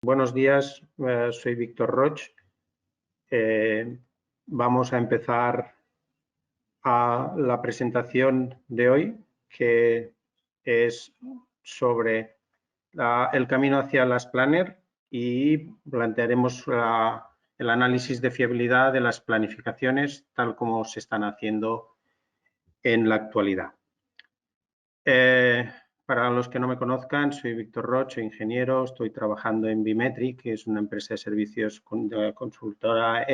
Buenos días, soy Víctor Roch. Vamos a empezar a la presentación de hoy, que es sobre el camino hacia las Planner y plantearemos el análisis de fiabilidad de las planificaciones tal como se están haciendo en la actualidad. Para los que no me conozcan, soy Víctor Roch, soy ingeniero, estoy trabajando en Bimetric, que es una empresa de servicios consultora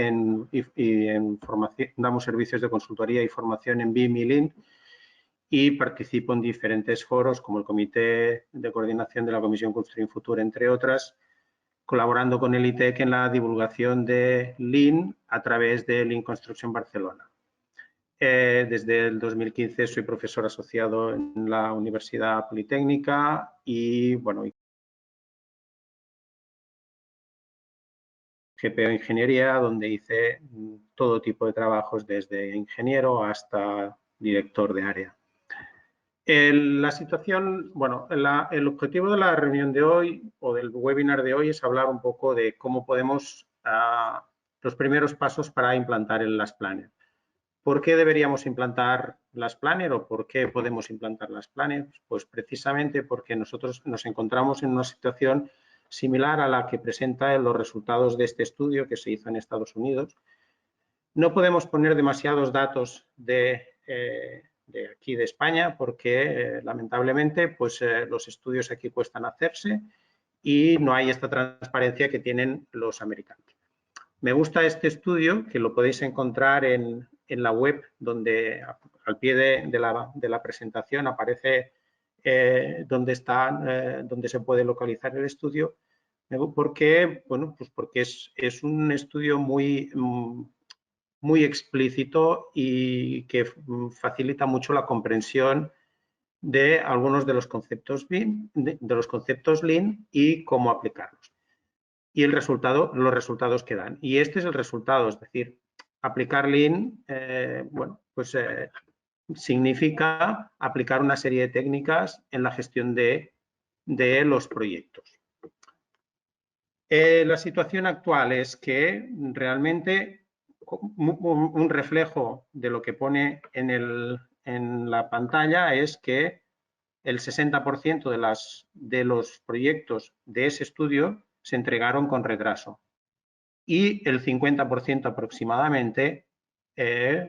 damos servicios de consultoría y formación en BIM y Lean y participo en diferentes foros como el Comité de Coordinación de la Comisión Construir Futuro, entre otras, colaborando con el ITEC en la divulgación de Lean a través de Lean Construction Barcelona. Desde el 2015 soy profesor asociado en la Universidad Politécnica y, bueno, GPO Ingeniería, donde hice todo tipo de trabajos desde ingeniero hasta director de área. La situación, bueno, el objetivo de la reunión de hoy o del webinar de hoy es hablar un poco de cómo podemos, los primeros pasos para implantar las Planner. ¿Por qué deberíamos implantar las Planner o por qué podemos implantar las Planner? Pues precisamente porque nosotros nos encontramos en una situación similar a la que presentan los resultados de este estudio que se hizo en Estados Unidos. No podemos poner demasiados datos de aquí de España porque lamentablemente pues, los estudios aquí cuestan hacerse y no hay esta transparencia que tienen los americanos. Me gusta este estudio, que lo podéis encontrar en la web, donde al pie de la presentación aparece dónde se puede localizar el estudio. ¿Por qué? Bueno, pues porque es un estudio muy explícito y que facilita mucho la comprensión de algunos de los conceptos Lean y cómo aplicarlos. Y los resultados que dan. Y este es el resultado, es decir, aplicar Lean, bueno, pues significa aplicar una serie de técnicas en la gestión de los proyectos. La situación actual es que realmente un reflejo de lo que pone en la pantalla es que el 60% de los proyectos de ese estudio se entregaron con retraso y el 50% aproximadamente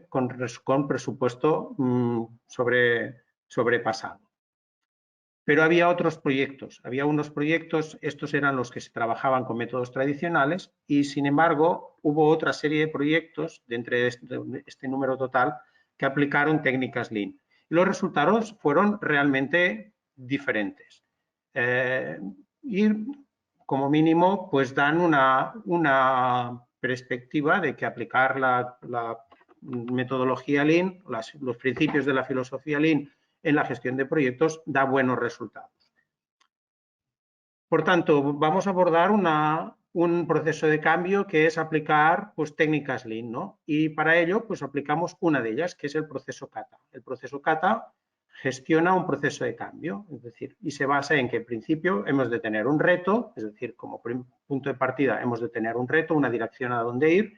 con presupuesto sobrepasado. Pero había otros proyectos, había unos proyectos, estos eran los que se trabajaban con métodos tradicionales y sin embargo hubo otra serie de proyectos de entre este número total que aplicaron técnicas Lean. Y los resultados fueron realmente diferentes. Y como mínimo pues dan una perspectiva de que aplicar la metodología Lean, los principios de la filosofía Lean en la gestión de proyectos da buenos resultados. Por tanto, vamos a abordar un proceso de cambio que es aplicar pues, técnicas Lean, ¿no? Y para ello pues aplicamos una de ellas, que es el proceso Kata. El proceso Kata gestiona un proceso de cambio, es decir, y se basa en que en principio hemos de tener un reto, es decir, como punto de partida hemos de tener un reto, una dirección a dónde ir,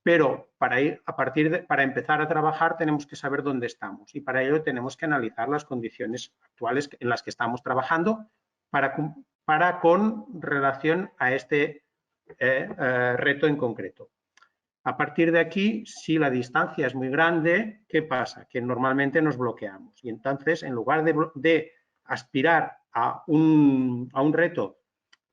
pero para empezar a trabajar tenemos que saber dónde estamos y para ello tenemos que analizar las condiciones actuales en las que estamos trabajando con relación a este reto en concreto. A partir de aquí, si la distancia es muy grande, ¿qué pasa? Que normalmente nos bloqueamos y entonces en lugar de aspirar a un reto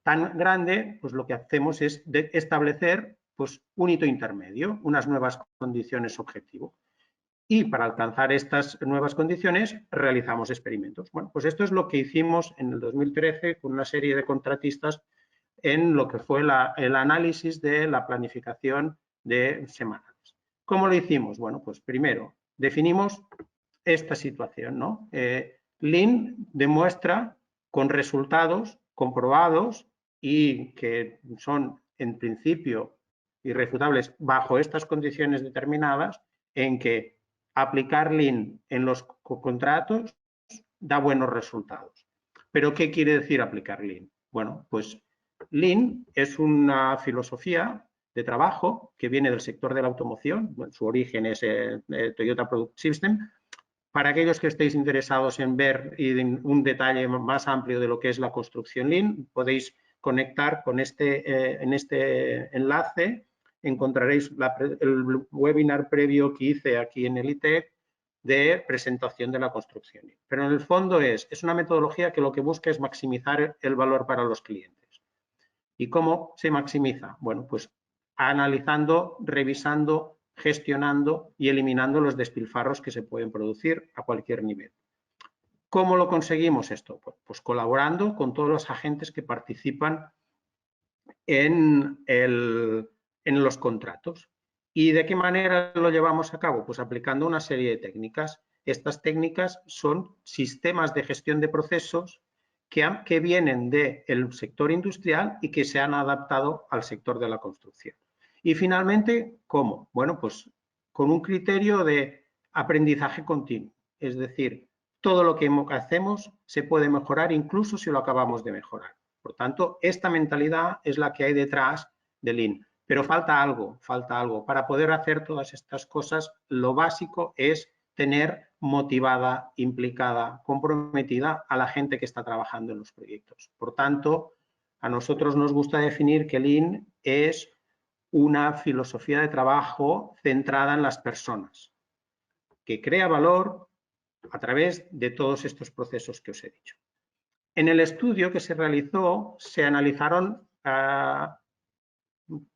tan grande, pues lo que hacemos es establecer pues, un hito intermedio, unas nuevas condiciones objetivo. Y para alcanzar estas nuevas condiciones realizamos experimentos. Bueno, pues esto es lo que hicimos en el 2013 con una serie de contratistas en lo que fue el análisis de la planificación de semanas. ¿Cómo lo hicimos? Bueno, pues primero definimos esta situación, ¿no? Lean demuestra con resultados comprobados y que son en principio irrefutables bajo estas condiciones determinadas en que aplicar Lean en los contratos da buenos resultados. ¿Pero qué quiere decir aplicar Lean? Bueno, pues Lean es una filosofía de trabajo que viene del sector de la automoción. Bueno, su origen es Toyota Product System. Para aquellos que estéis interesados en ver un detalle más amplio de lo que es la construcción Lean, podéis conectar con en este enlace. Encontraréis el webinar previo que hice aquí en el ITEC de presentación de la construcción Lean. Pero en el fondo es una metodología que lo que busca es maximizar el valor para los clientes. ¿Y cómo se maximiza? Bueno, pues analizando, revisando, gestionando y eliminando los despilfarros que se pueden producir a cualquier nivel. ¿Cómo lo conseguimos esto? Pues colaborando con todos los agentes que participan en los contratos. ¿Y de qué manera lo llevamos a cabo? Pues aplicando una serie de técnicas. Estas técnicas son sistemas de gestión de procesos que vienen del sector industrial y que se han adaptado al sector de la construcción. Y finalmente, ¿cómo? Bueno, pues con un criterio de aprendizaje continuo. Es decir, todo lo que hacemos se puede mejorar incluso si lo acabamos de mejorar. Por tanto, esta mentalidad es la que hay detrás de Lean. Pero falta algo. Para poder hacer todas estas cosas, lo básico es tener motivada, implicada, comprometida a la gente que está trabajando en los proyectos. Por tanto, a nosotros nos gusta definir que Lean es una filosofía de trabajo centrada en las personas, que crea valor a través de todos estos procesos que os he dicho. En el estudio que se realizó se analizaron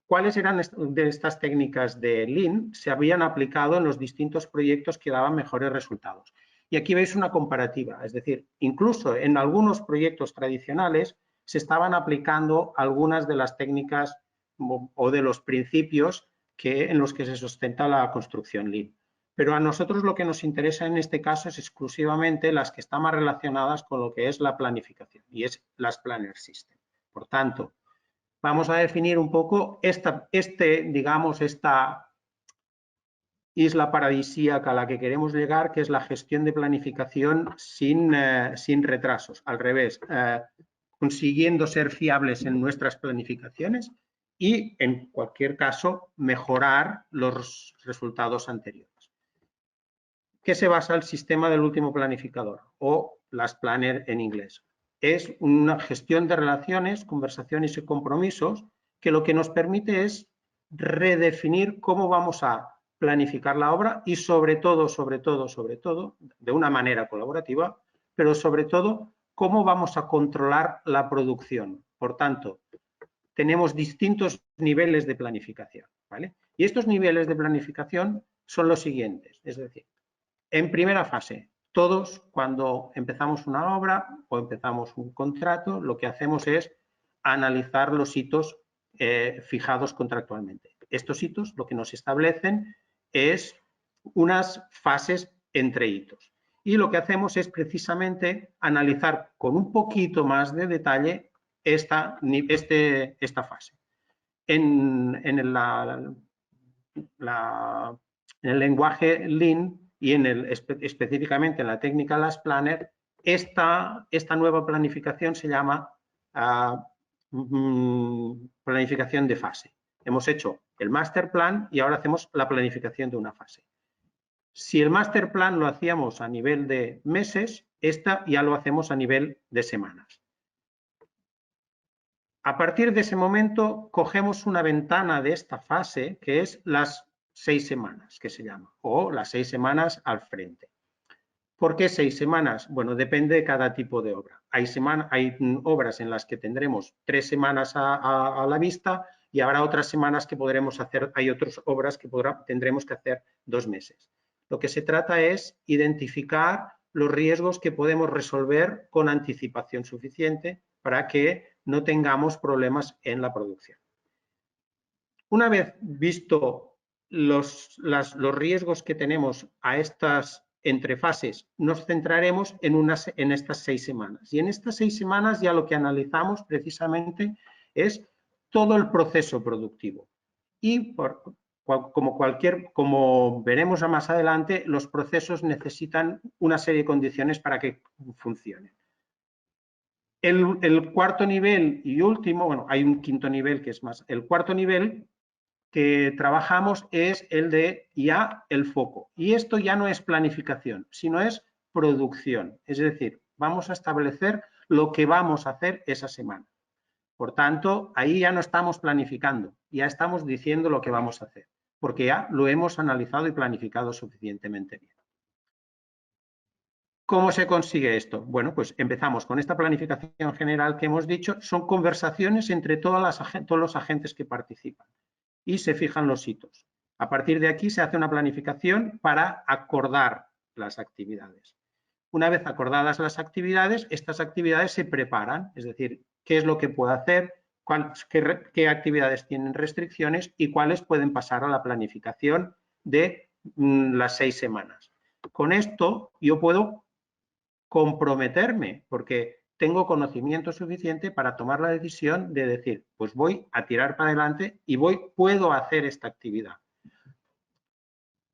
cuáles eran de estas técnicas de Lean se habían aplicado en los distintos proyectos que daban mejores resultados. Y aquí veis una comparativa, es decir, incluso en algunos proyectos tradicionales se estaban aplicando algunas de las técnicas o de los principios en los que se sustenta la construcción Lean. Pero a nosotros lo que nos interesa en este caso es exclusivamente las que están más relacionadas con lo que es la planificación y es las Planner System. Por tanto, vamos a definir un poco esta isla paradisíaca a la que queremos llegar, que es la gestión de planificación sin retrasos. Al revés, consiguiendo ser fiables en nuestras planificaciones y, en cualquier caso, mejorar los resultados anteriores. ¿Qué se basa el sistema del último planificador o las planner en inglés? Es una gestión de relaciones, conversaciones y compromisos que lo que nos permite es redefinir cómo vamos a planificar la obra y sobre todo, de una manera colaborativa, pero sobre todo, cómo vamos a controlar la producción. Por tanto, tenemos distintos niveles de planificación, ¿vale? Y estos niveles de planificación son los siguientes, es decir, en primera fase, todos cuando empezamos una obra o empezamos un contrato, lo que hacemos es analizar los hitos fijados contractualmente. Estos hitos lo que nos establecen es unas fases entre hitos. Y lo que hacemos es precisamente analizar con un poquito más de detalle esta fase. En el lenguaje Lean y específicamente en la técnica Las Planner, esta nueva planificación se llama planificación de fase. Hemos hecho el master plan y ahora hacemos la planificación de una fase. Si el master plan lo hacíamos a nivel de meses, esta ya lo hacemos a nivel de semanas. A partir de ese momento, cogemos una ventana de esta fase, que es las 6 semanas, que se llama, o las 6 semanas al frente. ¿Por qué 6 semanas? Bueno, depende de cada tipo de obra. Hay obras en las que tendremos 3 semanas a la vista y habrá otras semanas que podremos hacer, hay otras obras que tendremos que hacer 2 meses. Lo que se trata es identificar los riesgos que podemos resolver con anticipación suficiente para que no tengamos problemas en la producción. Una vez visto los riesgos que tenemos a estas entrefases, nos centraremos en estas 6 semanas. Y en estas 6 semanas ya lo que analizamos precisamente es todo el proceso productivo. Y como veremos más adelante, los procesos necesitan una serie de condiciones para que funcionen. El cuarto nivel y último, bueno, hay un quinto nivel que es más, el cuarto nivel que trabajamos es el de ya el foco. Y esto ya no es planificación, sino es producción. Es decir, vamos a establecer lo que vamos a hacer esa semana. Por tanto, ahí ya no estamos planificando, ya estamos diciendo lo que vamos a hacer, porque ya lo hemos analizado y planificado suficientemente bien. ¿Cómo se consigue esto? Bueno, pues empezamos con esta planificación general que hemos dicho. Son conversaciones entre todos los agentes que participan y se fijan los hitos. A partir de aquí se hace una planificación para acordar las actividades. Una vez acordadas las actividades, estas actividades se preparan, es decir, qué es lo que puedo hacer, qué actividades tienen restricciones y cuáles pueden pasar a la planificación de las 6 semanas. Con esto yo puedo comprometerme porque tengo conocimiento suficiente para tomar la decisión de decir, pues voy a tirar para adelante y puedo hacer esta actividad.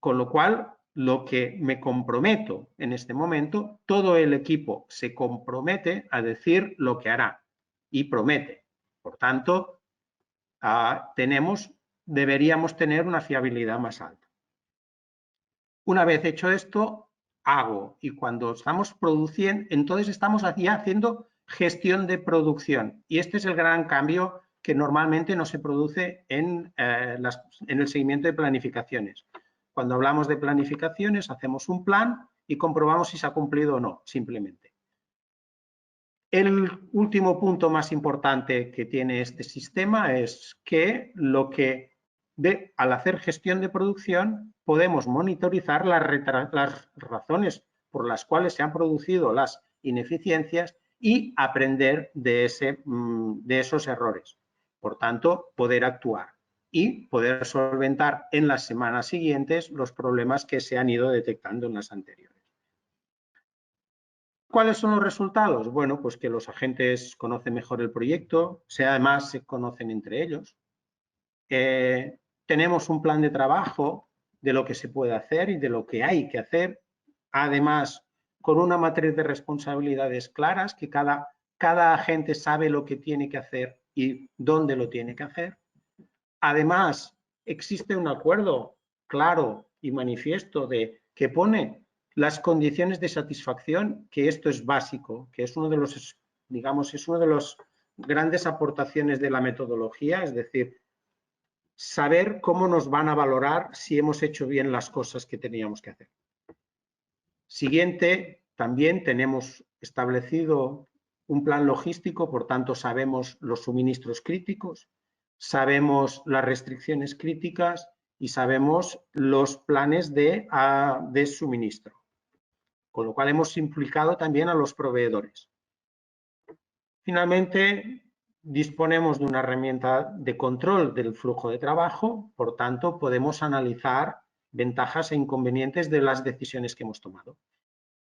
Con lo cual, lo que me comprometo en este momento, todo el equipo se compromete a decir lo que hará y promete. Por tanto, deberíamos tener una fiabilidad más alta. Una vez hecho esto, hago, y cuando estamos produciendo, entonces estamos ya haciendo gestión de producción. Y este es el gran cambio que normalmente no se produce en el seguimiento de planificaciones. Cuando hablamos de planificaciones, hacemos un plan y comprobamos si se ha cumplido o no, simplemente. El último punto más importante que tiene este sistema es que al hacer gestión de producción podemos monitorizar las razones por las cuales se han producido las ineficiencias y aprender de esos errores. Por tanto, poder actuar y poder solventar en las semanas siguientes los problemas que se han ido detectando en las anteriores. ¿Cuáles son los resultados? Bueno, pues que los agentes conocen mejor el proyecto, además se conocen entre ellos. Tenemos un plan de trabajo de lo que se puede hacer y de lo que hay que hacer. Además, con una matriz de responsabilidades claras, que cada agente sabe lo que tiene que hacer y dónde lo tiene que hacer. Además, existe un acuerdo claro y manifiesto que pone las condiciones de satisfacción, que esto es básico, que es uno de los, digamos, es una de las grandes aportaciones de la metodología, es decir, saber cómo nos van a valorar si hemos hecho bien las cosas que teníamos que hacer. Siguiente, también tenemos establecido un plan logístico, por tanto sabemos los suministros críticos, sabemos las restricciones críticas y sabemos los planes de suministro, con lo cual hemos simplificado también a los proveedores. Finalmente, disponemos de una herramienta de control del flujo de trabajo, por tanto podemos analizar ventajas e inconvenientes de las decisiones que hemos tomado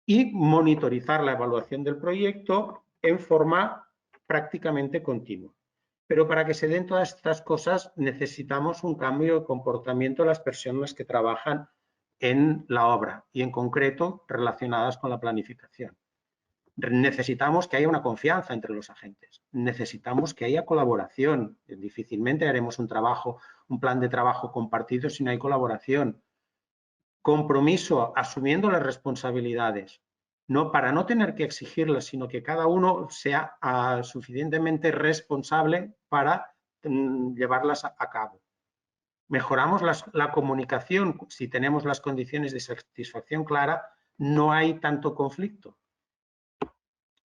y monitorizar la evaluación del proyecto en forma prácticamente continua. Pero para que se den todas estas cosas necesitamos un cambio de comportamiento de las personas que trabajan en la obra y en concreto relacionadas con la planificación. Necesitamos que haya una confianza entre los agentes, necesitamos que haya colaboración. Difícilmente haremos un plan de trabajo compartido si no hay colaboración. Compromiso, asumiendo las responsabilidades, para no tener que exigirlas, sino que cada uno sea suficientemente responsable para llevarlas a cabo. Mejoramos la comunicación, si tenemos las condiciones de satisfacción clara, no hay tanto conflicto.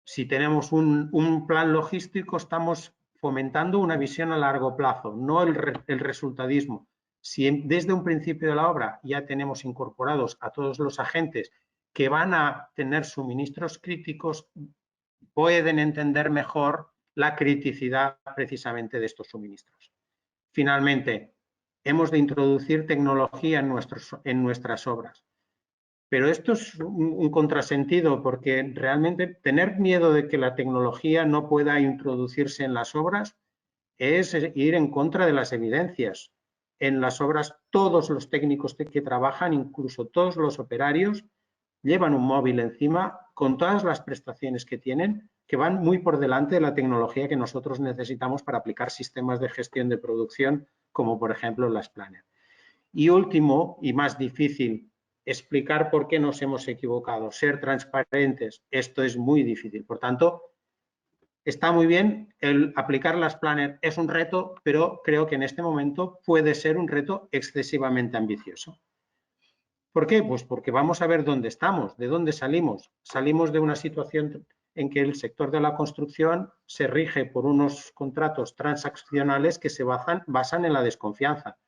Si tenemos un plan logístico, estamos fomentando una visión a largo plazo, no el resultadismo. Si desde un principio de la obra ya tenemos incorporados a todos los agentes que van a tener suministros críticos, pueden entender mejor la criticidad precisamente de estos suministros. Finalmente, hemos de introducir tecnología en nuestras obras. Pero esto es un contrasentido porque realmente tener miedo de que la tecnología no pueda introducirse en las obras es ir en contra de las evidencias. En las obras todos los técnicos que trabajan, incluso todos los operarios, llevan un móvil encima con todas las prestaciones que tienen, que van muy por delante de la tecnología que nosotros necesitamos para aplicar sistemas de gestión de producción, como por ejemplo las Planner. Y último, y más difícil, explicar por qué nos hemos equivocado, ser transparentes. Esto es muy difícil. Por tanto, está muy bien, el aplicar las Planner es un reto, pero creo que en este momento puede ser un reto excesivamente ambicioso. ¿Por qué? Pues porque vamos a ver dónde estamos, de dónde salimos. Salimos de una situación en que el sector de la construcción se rige por unos contratos transaccionales que se basan en la desconfianza.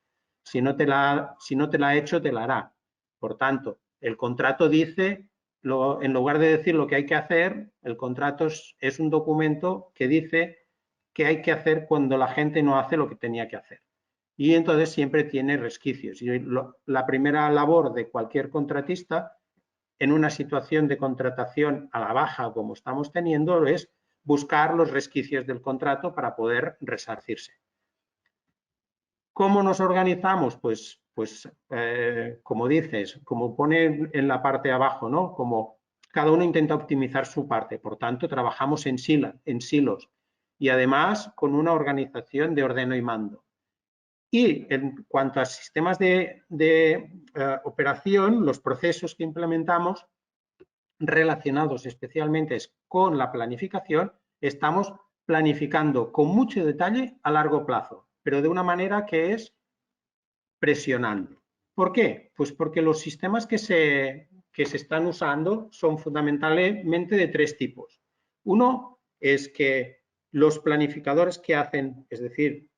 Si no te la ha hecho, te la hará. Por tanto, el contrato dice, en lugar de decir lo que hay que hacer, el contrato es un documento que dice qué hay que hacer cuando la gente no hace lo que tenía que hacer. Y entonces siempre tiene resquicios. Y la primera labor de cualquier contratista en una situación de contratación a la baja como estamos teniendo es buscar los resquicios del contrato para poder resarcirse. ¿Cómo nos organizamos? Pues como dices, como pone en la parte de abajo, ¿no? Como cada uno intenta optimizar su parte, por tanto trabajamos en silos y además con una organización de ordeno y mando. Y en cuanto a sistemas de operación, los procesos que implementamos relacionados especialmente con la planificación, estamos planificando con mucho detalle a largo plazo, pero de una manera que es presionando. ¿Por qué? Pues porque los sistemas que se están usando son fundamentalmente de tres tipos. Uno es que los planificadores que hacen, es decir,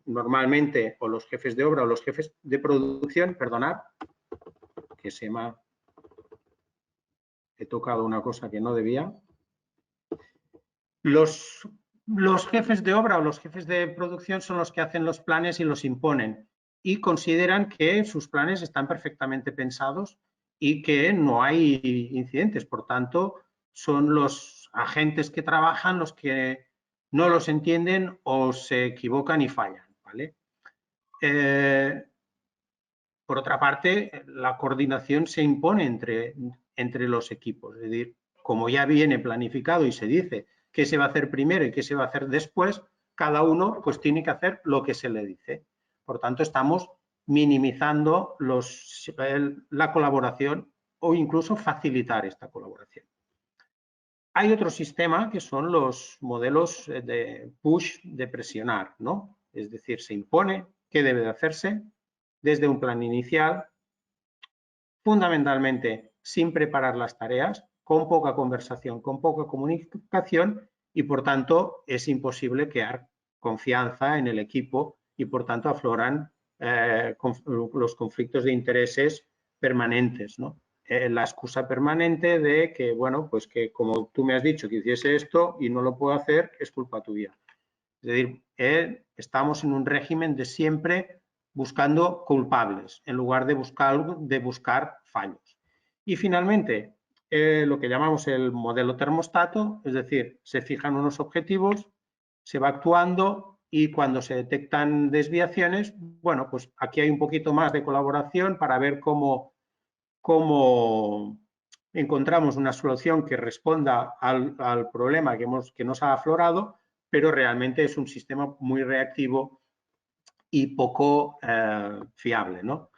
normalmente o los jefes de obra o los jefes de producción, perdonad, que he tocado una cosa que no debía. Los jefes de obra o los jefes de producción son los que hacen los planes y los imponen y consideran que sus planes están perfectamente pensados y que no hay incidentes. Por tanto, son los agentes que trabajan los que no los entienden o se equivocan y fallan, ¿vale? Por otra parte, la coordinación se impone entre los equipos. Es decir, como ya viene planificado y se dice qué se va a hacer primero y qué se va a hacer después, cada uno pues tiene que hacer lo que se le dice. Por tanto, estamos minimizando la colaboración o incluso facilitar esta colaboración. Hay otro sistema que son los modelos de push, de presionar, ¿no? Es decir, se impone qué debe de hacerse desde un plan inicial, fundamentalmente sin preparar las tareas, con poca conversación, con poca comunicación y por tanto es imposible crear confianza en el equipo y por tanto afloran los conflictos de intereses permanentes, ¿no? La excusa permanente de que, bueno, pues que como tú me has dicho que hiciese esto y no lo puedo hacer, es culpa tuya. Es decir, estamos en un régimen de siempre buscando culpables en lugar de buscar fallos. Y finalmente, lo que llamamos el modelo termostato, es decir, se fijan unos objetivos, se va actuando y cuando se detectan desviaciones, bueno, pues aquí hay un poquito más de colaboración para ver cómo encontramos una solución que responda al problema que nos ha aflorado, pero realmente es un sistema muy reactivo y poco fiable, ¿no?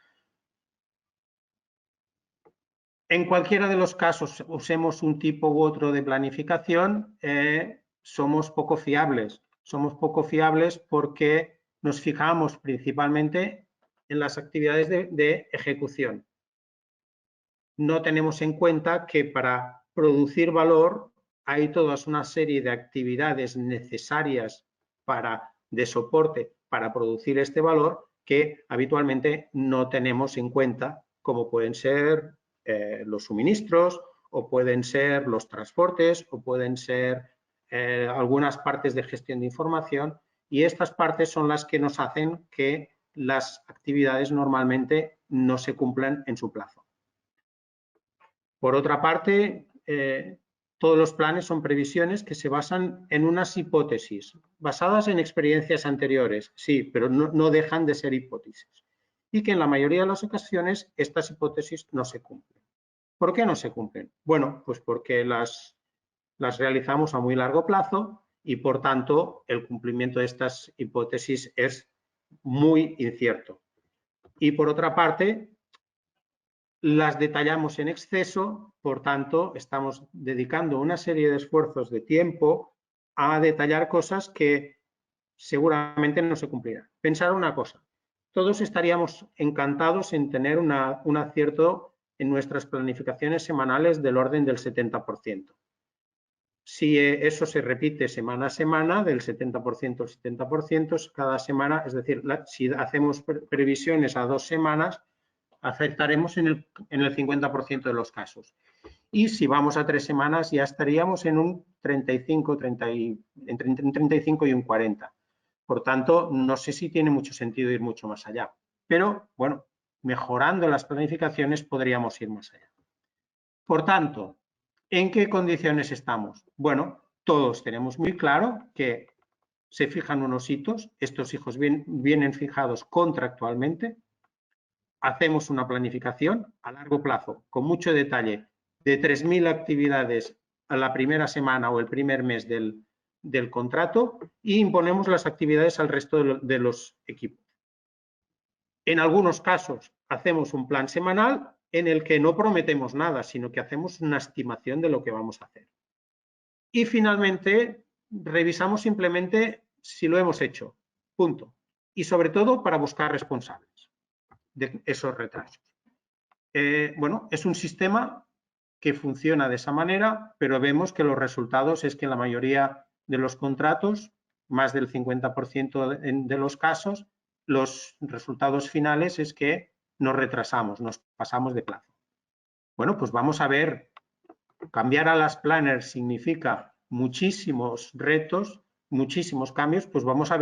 En cualquiera de los casos, usemos un tipo u otro de planificación, somos poco fiables. Somos poco fiables porque nos fijamos principalmente en las actividades de ejecución. No tenemos en cuenta que para producir valor hay toda una serie de actividades necesarias de soporte para producir este valor que habitualmente no tenemos en cuenta, como pueden ser los suministros o pueden ser los transportes o pueden ser algunas partes de gestión de información y estas partes son las que nos hacen que las actividades normalmente no se cumplan en su plazo. Por otra parte, todos los planes son previsiones que se basan en unas hipótesis, basadas en experiencias anteriores, sí, pero no dejan de ser hipótesis. Y que en la mayoría de las ocasiones estas hipótesis no se cumplen. ¿Por qué no se cumplen? Bueno, pues porque las realizamos a muy largo plazo y, por tanto, el cumplimiento de estas hipótesis es muy incierto. Y, por otra parte, las detallamos en exceso, por tanto, estamos dedicando una serie de esfuerzos de tiempo a detallar cosas que seguramente no se cumplirán. Pensar una cosa, todos estaríamos encantados en tener un acierto en nuestras planificaciones semanales del orden del 70%. Si eso se repite semana a semana, del 70% al 70%, cada semana, es decir, si hacemos previsiones a 2 semanas, acertaremos en el 50% de los casos. Y si vamos a 3 semanas, ya estaríamos en un 35, entre un 35 y un 40. Por tanto, no sé si tiene mucho sentido ir mucho más allá. Pero, bueno, mejorando las planificaciones podríamos ir más allá. Por tanto, ¿en qué condiciones estamos? Bueno, todos tenemos muy claro que se fijan unos hitos, estos hitos vienen fijados contractualmente, hacemos una planificación a largo plazo, con mucho detalle, de 3.000 actividades a la primera semana o el primer mes del contrato y imponemos las actividades al resto de los equipos. En algunos casos hacemos un plan semanal en el que no prometemos nada, sino que hacemos una estimación de lo que vamos a hacer. Y finalmente revisamos simplemente si lo hemos hecho, punto. Y sobre todo para buscar responsables de esos retrasos. Bueno, es un sistema que funciona de esa manera, pero vemos que los resultados es que en la mayoría de los contratos, más del 50% de los casos, los resultados finales es que nos retrasamos, nos pasamos de plazo. Bueno, pues vamos a ver, cambiar a las planners significa muchísimos retos, muchísimos cambios, pues vamos a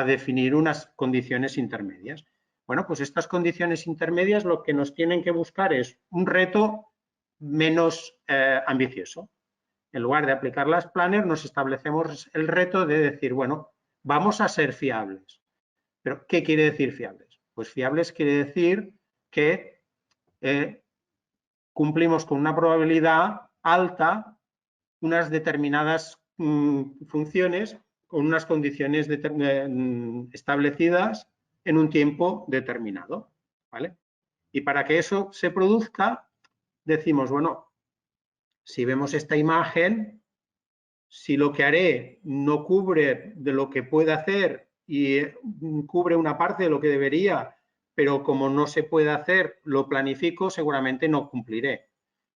definir unas condiciones intermedias. Bueno, pues estas condiciones intermedias lo que nos tienen que buscar es un reto menos ambicioso. En lugar de aplicar las planners, nos establecemos el reto de decir, bueno, vamos a ser fiables. ¿Pero qué quiere decir fiables? Pues fiables quiere decir que cumplimos con una probabilidad alta unas determinadas funciones con unas condiciones establecidas en un tiempo determinado, ¿vale? Y para que eso se produzca, decimos, bueno, si vemos esta imagen, si lo que haré no cubre de lo que puede hacer y cubre una parte de lo que debería, pero como no se puede hacer, lo planifico, seguramente no cumpliré.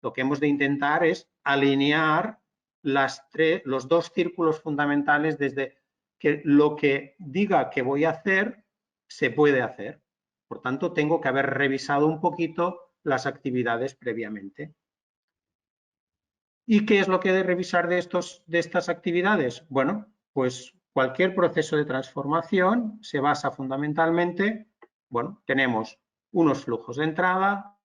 Lo que hemos de intentar es alinear los dos círculos fundamentales desde que lo que diga que voy a hacer, se puede hacer. Por tanto, tengo que haber revisado un poquito las actividades previamente. ¿Y qué es lo que he de revisar de estas actividades? Bueno, pues cualquier proceso de transformación se basa fundamentalmente, bueno, tenemos unos flujos de entrada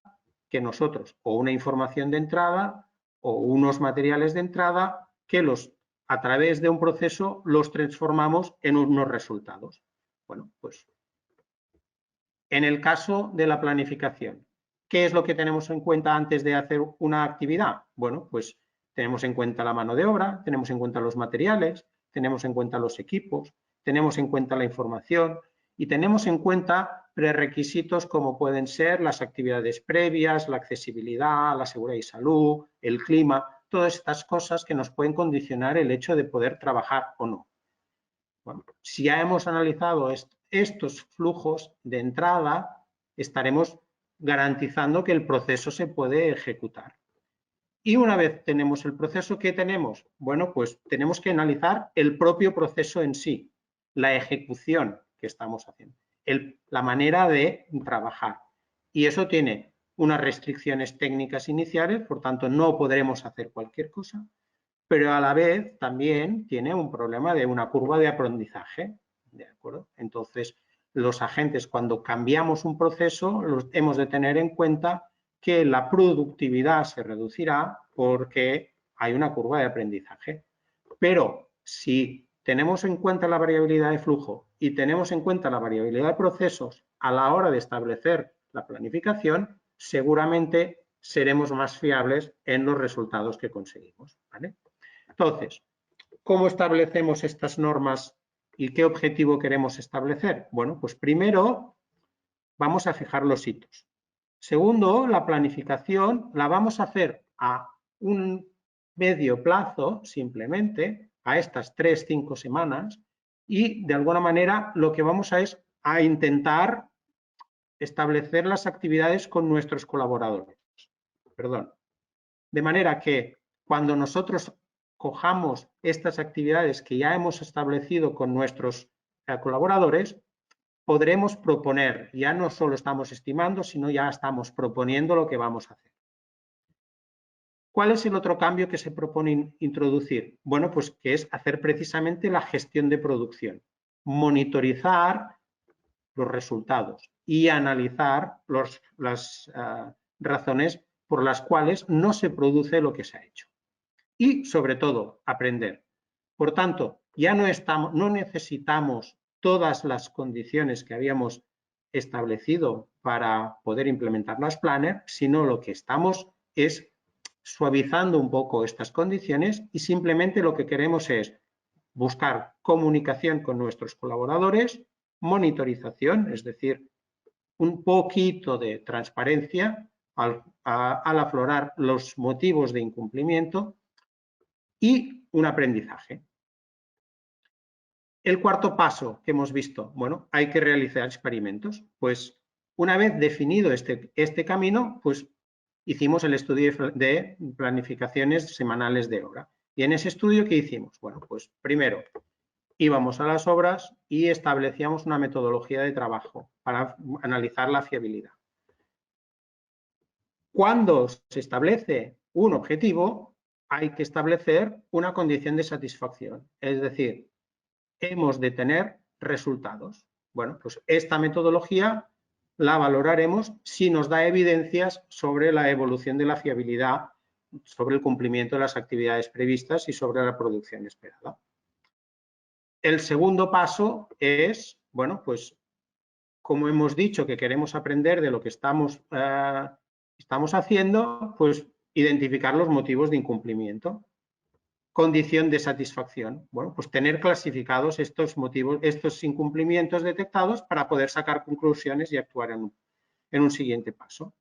que nosotros, o una información de entrada, o unos materiales de entrada, que a través de un proceso los transformamos en unos resultados. Bueno, pues en el caso de la planificación, ¿qué es lo que tenemos en cuenta antes de hacer una actividad? Bueno, pues tenemos en cuenta la mano de obra, tenemos en cuenta los materiales, tenemos en cuenta los equipos, tenemos en cuenta la información y tenemos en cuenta prerequisitos como pueden ser las actividades previas, la accesibilidad, la seguridad y salud, el clima, todas estas cosas que nos pueden condicionar el hecho de poder trabajar o no. Bueno, si ya hemos analizado estos flujos de entrada, estaremos garantizando que el proceso se puede ejecutar. Y una vez tenemos el proceso, ¿qué tenemos? Bueno, pues tenemos que analizar el propio proceso en sí, la ejecución que estamos haciendo, la manera de trabajar. Y eso tiene unas restricciones técnicas iniciales, por tanto no podremos hacer cualquier cosa, pero a la vez también tiene un problema de una curva de aprendizaje, ¿de acuerdo? Entonces, los agentes, cuando cambiamos un proceso, hemos de tener en cuenta que la productividad se reducirá porque hay una curva de aprendizaje. Pero si tenemos en cuenta la variabilidad de flujo y tenemos en cuenta la variabilidad de procesos a la hora de establecer la planificación, seguramente seremos más fiables en los resultados que conseguimos, ¿vale? Entonces, ¿cómo establecemos estas normas y qué objetivo queremos establecer? Bueno, pues primero vamos a fijar los hitos. Segundo, la planificación la vamos a hacer a un medio plazo, simplemente, a estas 3-5 semanas, y de alguna manera lo que vamos a es a intentar establecer las actividades con nuestros colaboradores. Perdón. De manera que cuando nosotros cojamos estas actividades que ya hemos establecido con nuestros colaboradores, podremos proponer, ya no solo estamos estimando, sino ya estamos proponiendo lo que vamos a hacer. ¿Cuál es el otro cambio que se propone introducir? Bueno, pues que es hacer precisamente la gestión de producción, monitorizar los resultados y analizar las razones por las cuales no se produce lo que se ha hecho. Y, sobre todo, aprender. Por tanto, ya no necesitamos todas las condiciones que habíamos establecido para poder implementar las planners, sino lo que estamos es suavizando un poco estas condiciones y simplemente lo que queremos es buscar comunicación con nuestros colaboradores, monitorización, es decir, un poquito de transparencia al aflorar los motivos de incumplimiento y un aprendizaje. El cuarto paso que hemos visto, bueno, hay que realizar experimentos. Pues una vez definido este camino, pues hicimos el estudio de planificaciones semanales de obra. Y en ese estudio, ¿qué hicimos? Bueno, pues primero íbamos a las obras y establecíamos una metodología de trabajo para analizar la fiabilidad. Cuando se establece un objetivo, hay que establecer una condición de satisfacción, es decir, hemos de tener resultados. Bueno, pues esta metodología la valoraremos si nos da evidencias sobre la evolución de la fiabilidad, sobre el cumplimiento de las actividades previstas y sobre la producción esperada. El segundo paso es, bueno, pues como hemos dicho que queremos aprender de lo que estamos haciendo, pues identificar los motivos de incumplimiento. Condición de satisfacción. Bueno, pues tener clasificados estos motivos, estos incumplimientos detectados para poder sacar conclusiones y actuar en un siguiente paso.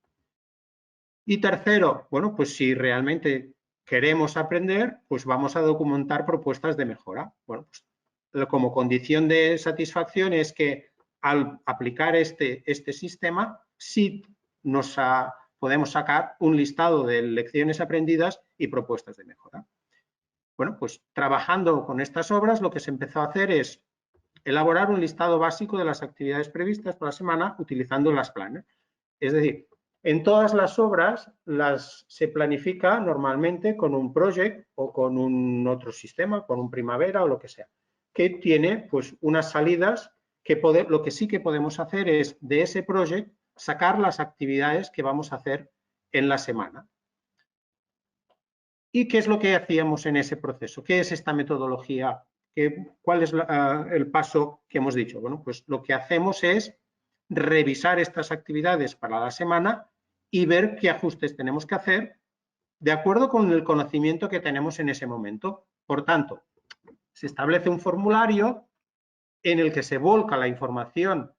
Y tercero, bueno, pues si realmente queremos aprender, pues vamos a documentar propuestas de mejora. Bueno, pues como condición de satisfacción es que al aplicar este sistema, sí podemos sacar un listado de lecciones aprendidas y propuestas de mejora. Bueno, pues trabajando con estas obras, lo que se empezó a hacer es elaborar un listado básico de las actividades previstas por la semana utilizando las planners. Es decir, en todas las obras se planifica normalmente con un project o con un otro sistema, con un primavera o lo que sea, que tiene pues unas salidas que lo que sí que podemos hacer es de ese project sacar las actividades que vamos a hacer en la semana. ¿Y qué es lo que hacíamos en ese proceso? ¿Qué es esta metodología? ¿Cuál es el paso que hemos dicho? Bueno, pues lo que hacemos es revisar estas actividades para la semana y ver qué ajustes tenemos que hacer de acuerdo con el conocimiento que tenemos en ese momento. Por tanto, se establece un formulario en el que se volca la información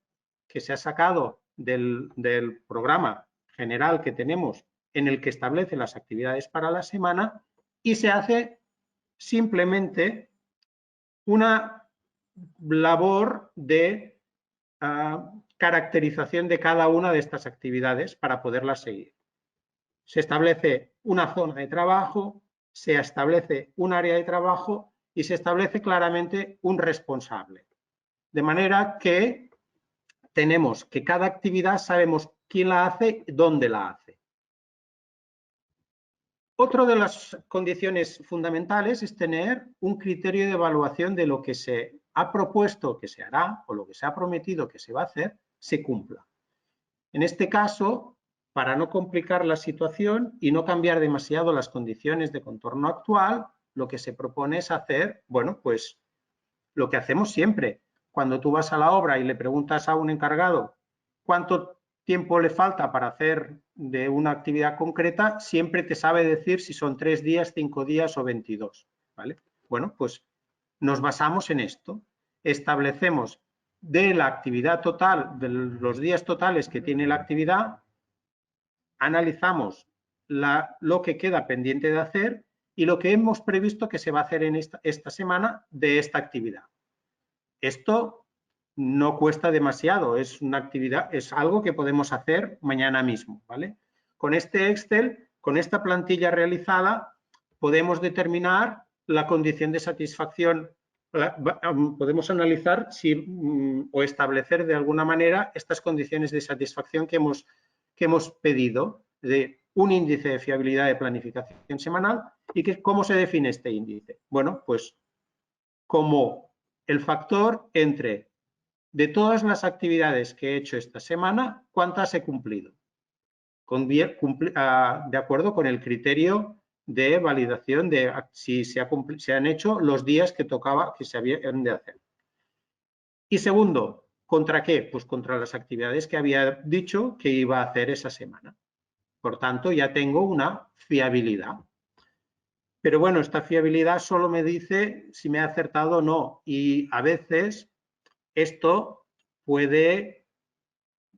que se ha sacado del programa general que tenemos, en el que establece las actividades para la semana, y se hace simplemente una labor de caracterización de cada una de estas actividades para poderlas seguir. Se establece una zona de trabajo, se establece un área de trabajo y se establece claramente un responsable. De manera que tenemos que cada actividad sabemos quién la hace y dónde la hace. Otra de las condiciones fundamentales es tener un criterio de evaluación de lo que se ha propuesto que se hará o lo que se ha prometido que se va a hacer, se cumpla. En este caso, para no complicar la situación y no cambiar demasiado las condiciones de contorno actual, lo que se propone es hacer, bueno, pues lo que hacemos siempre. Cuando tú vas a la obra y le preguntas a un encargado cuánto tiempo le falta para hacer de una actividad concreta, siempre te sabe decir si son 3 días, 5 días o 22, ¿vale? Bueno, pues nos basamos en esto. Establecemos de la actividad total, de los días totales que tiene la actividad, analizamos lo que queda pendiente de hacer y lo que hemos previsto que se va a hacer en esta semana de esta actividad. Esto no cuesta demasiado, es una actividad, es algo que podemos hacer mañana mismo, ¿vale? Con este Excel, con esta plantilla realizada, podemos determinar la condición de satisfacción, podemos analizar o establecer de alguna manera estas condiciones de satisfacción que hemos pedido, de un índice de fiabilidad de planificación semanal. ¿Y cómo se define este índice? Bueno, pues como el factor entre de todas las actividades que he hecho esta semana, ¿cuántas he cumplido? De acuerdo con el criterio de validación de si se han hecho los días que tocaba, que se habían de hacer. Y segundo, ¿contra qué? Pues contra las actividades que había dicho que iba a hacer esa semana. Por tanto, ya tengo una fiabilidad. Pero bueno, esta fiabilidad solo me dice si me ha acertado o no. Y a veces esto puede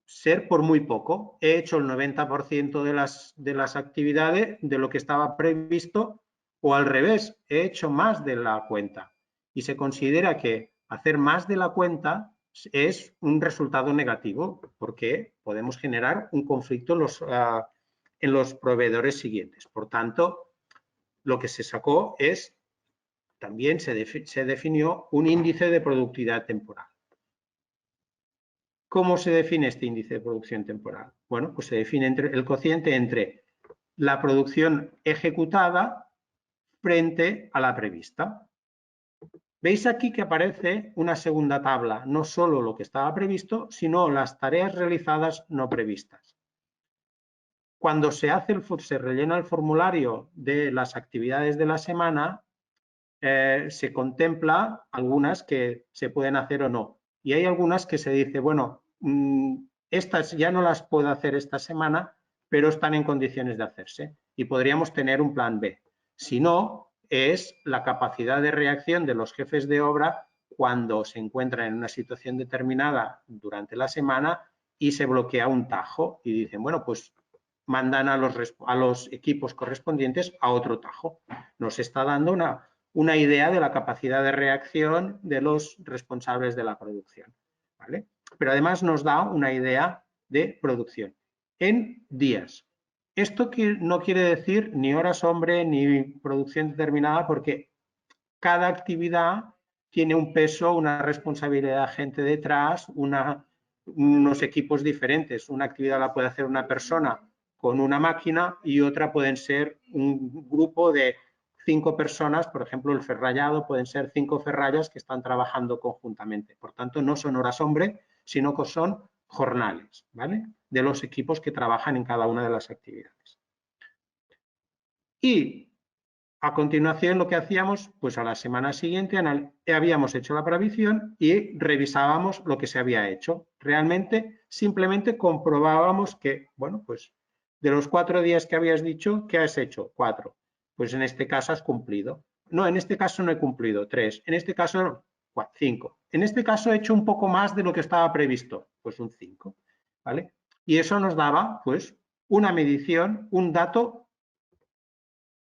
ser por muy poco. He hecho el 90% de las actividades de lo que estaba previsto, o al revés, he hecho más de la cuenta. Y se considera que hacer más de la cuenta es un resultado negativo, porque podemos generar un conflicto en los proveedores siguientes. Por tanto, lo que se sacó es, también se definió un índice de productividad temporal. ¿Cómo se define este índice de producción temporal? Bueno, pues se define el cociente entre la producción ejecutada frente a la prevista. Veis aquí que aparece una segunda tabla, no solo lo que estaba previsto, sino las tareas realizadas no previstas. Cuando se rellena el formulario de las actividades de la semana, se contempla algunas que se pueden hacer o no. Y hay algunas que se dice, bueno, estas ya no las puedo hacer esta semana, pero están en condiciones de hacerse y podríamos tener un plan B. Si no, es la capacidad de reacción de los jefes de obra cuando se encuentran en una situación determinada durante la semana y se bloquea un tajo y dicen, bueno, pues mandan a los equipos correspondientes a otro tajo. Nos está dando una idea de la capacidad de reacción de los responsables de la producción, ¿vale? Pero además nos da una idea de producción en días. Esto no quiere decir ni horas hombre ni producción determinada, porque cada actividad tiene un peso, una responsabilidad de gente detrás, unos equipos diferentes. Una actividad la puede hacer una persona con una máquina y otra pueden ser un grupo de 5 personas, por ejemplo, el ferrallado pueden ser 5 ferrallas que están trabajando conjuntamente. Por tanto, no son horas hombre, sino que son jornales, ¿vale? De los equipos que trabajan en cada una de las actividades. Y a continuación lo que hacíamos, pues a la semana siguiente habíamos hecho la previsión y revisábamos lo que se había hecho. Realmente, simplemente comprobábamos que, bueno, pues de los 4 días que habías dicho, ¿qué has hecho? 4. Pues en este caso has cumplido. No, en este caso no he cumplido, 3. En este caso, 5. En este caso he hecho un poco más de lo que estaba previsto, pues un 5, ¿vale? Y eso nos daba, pues, una medición, un dato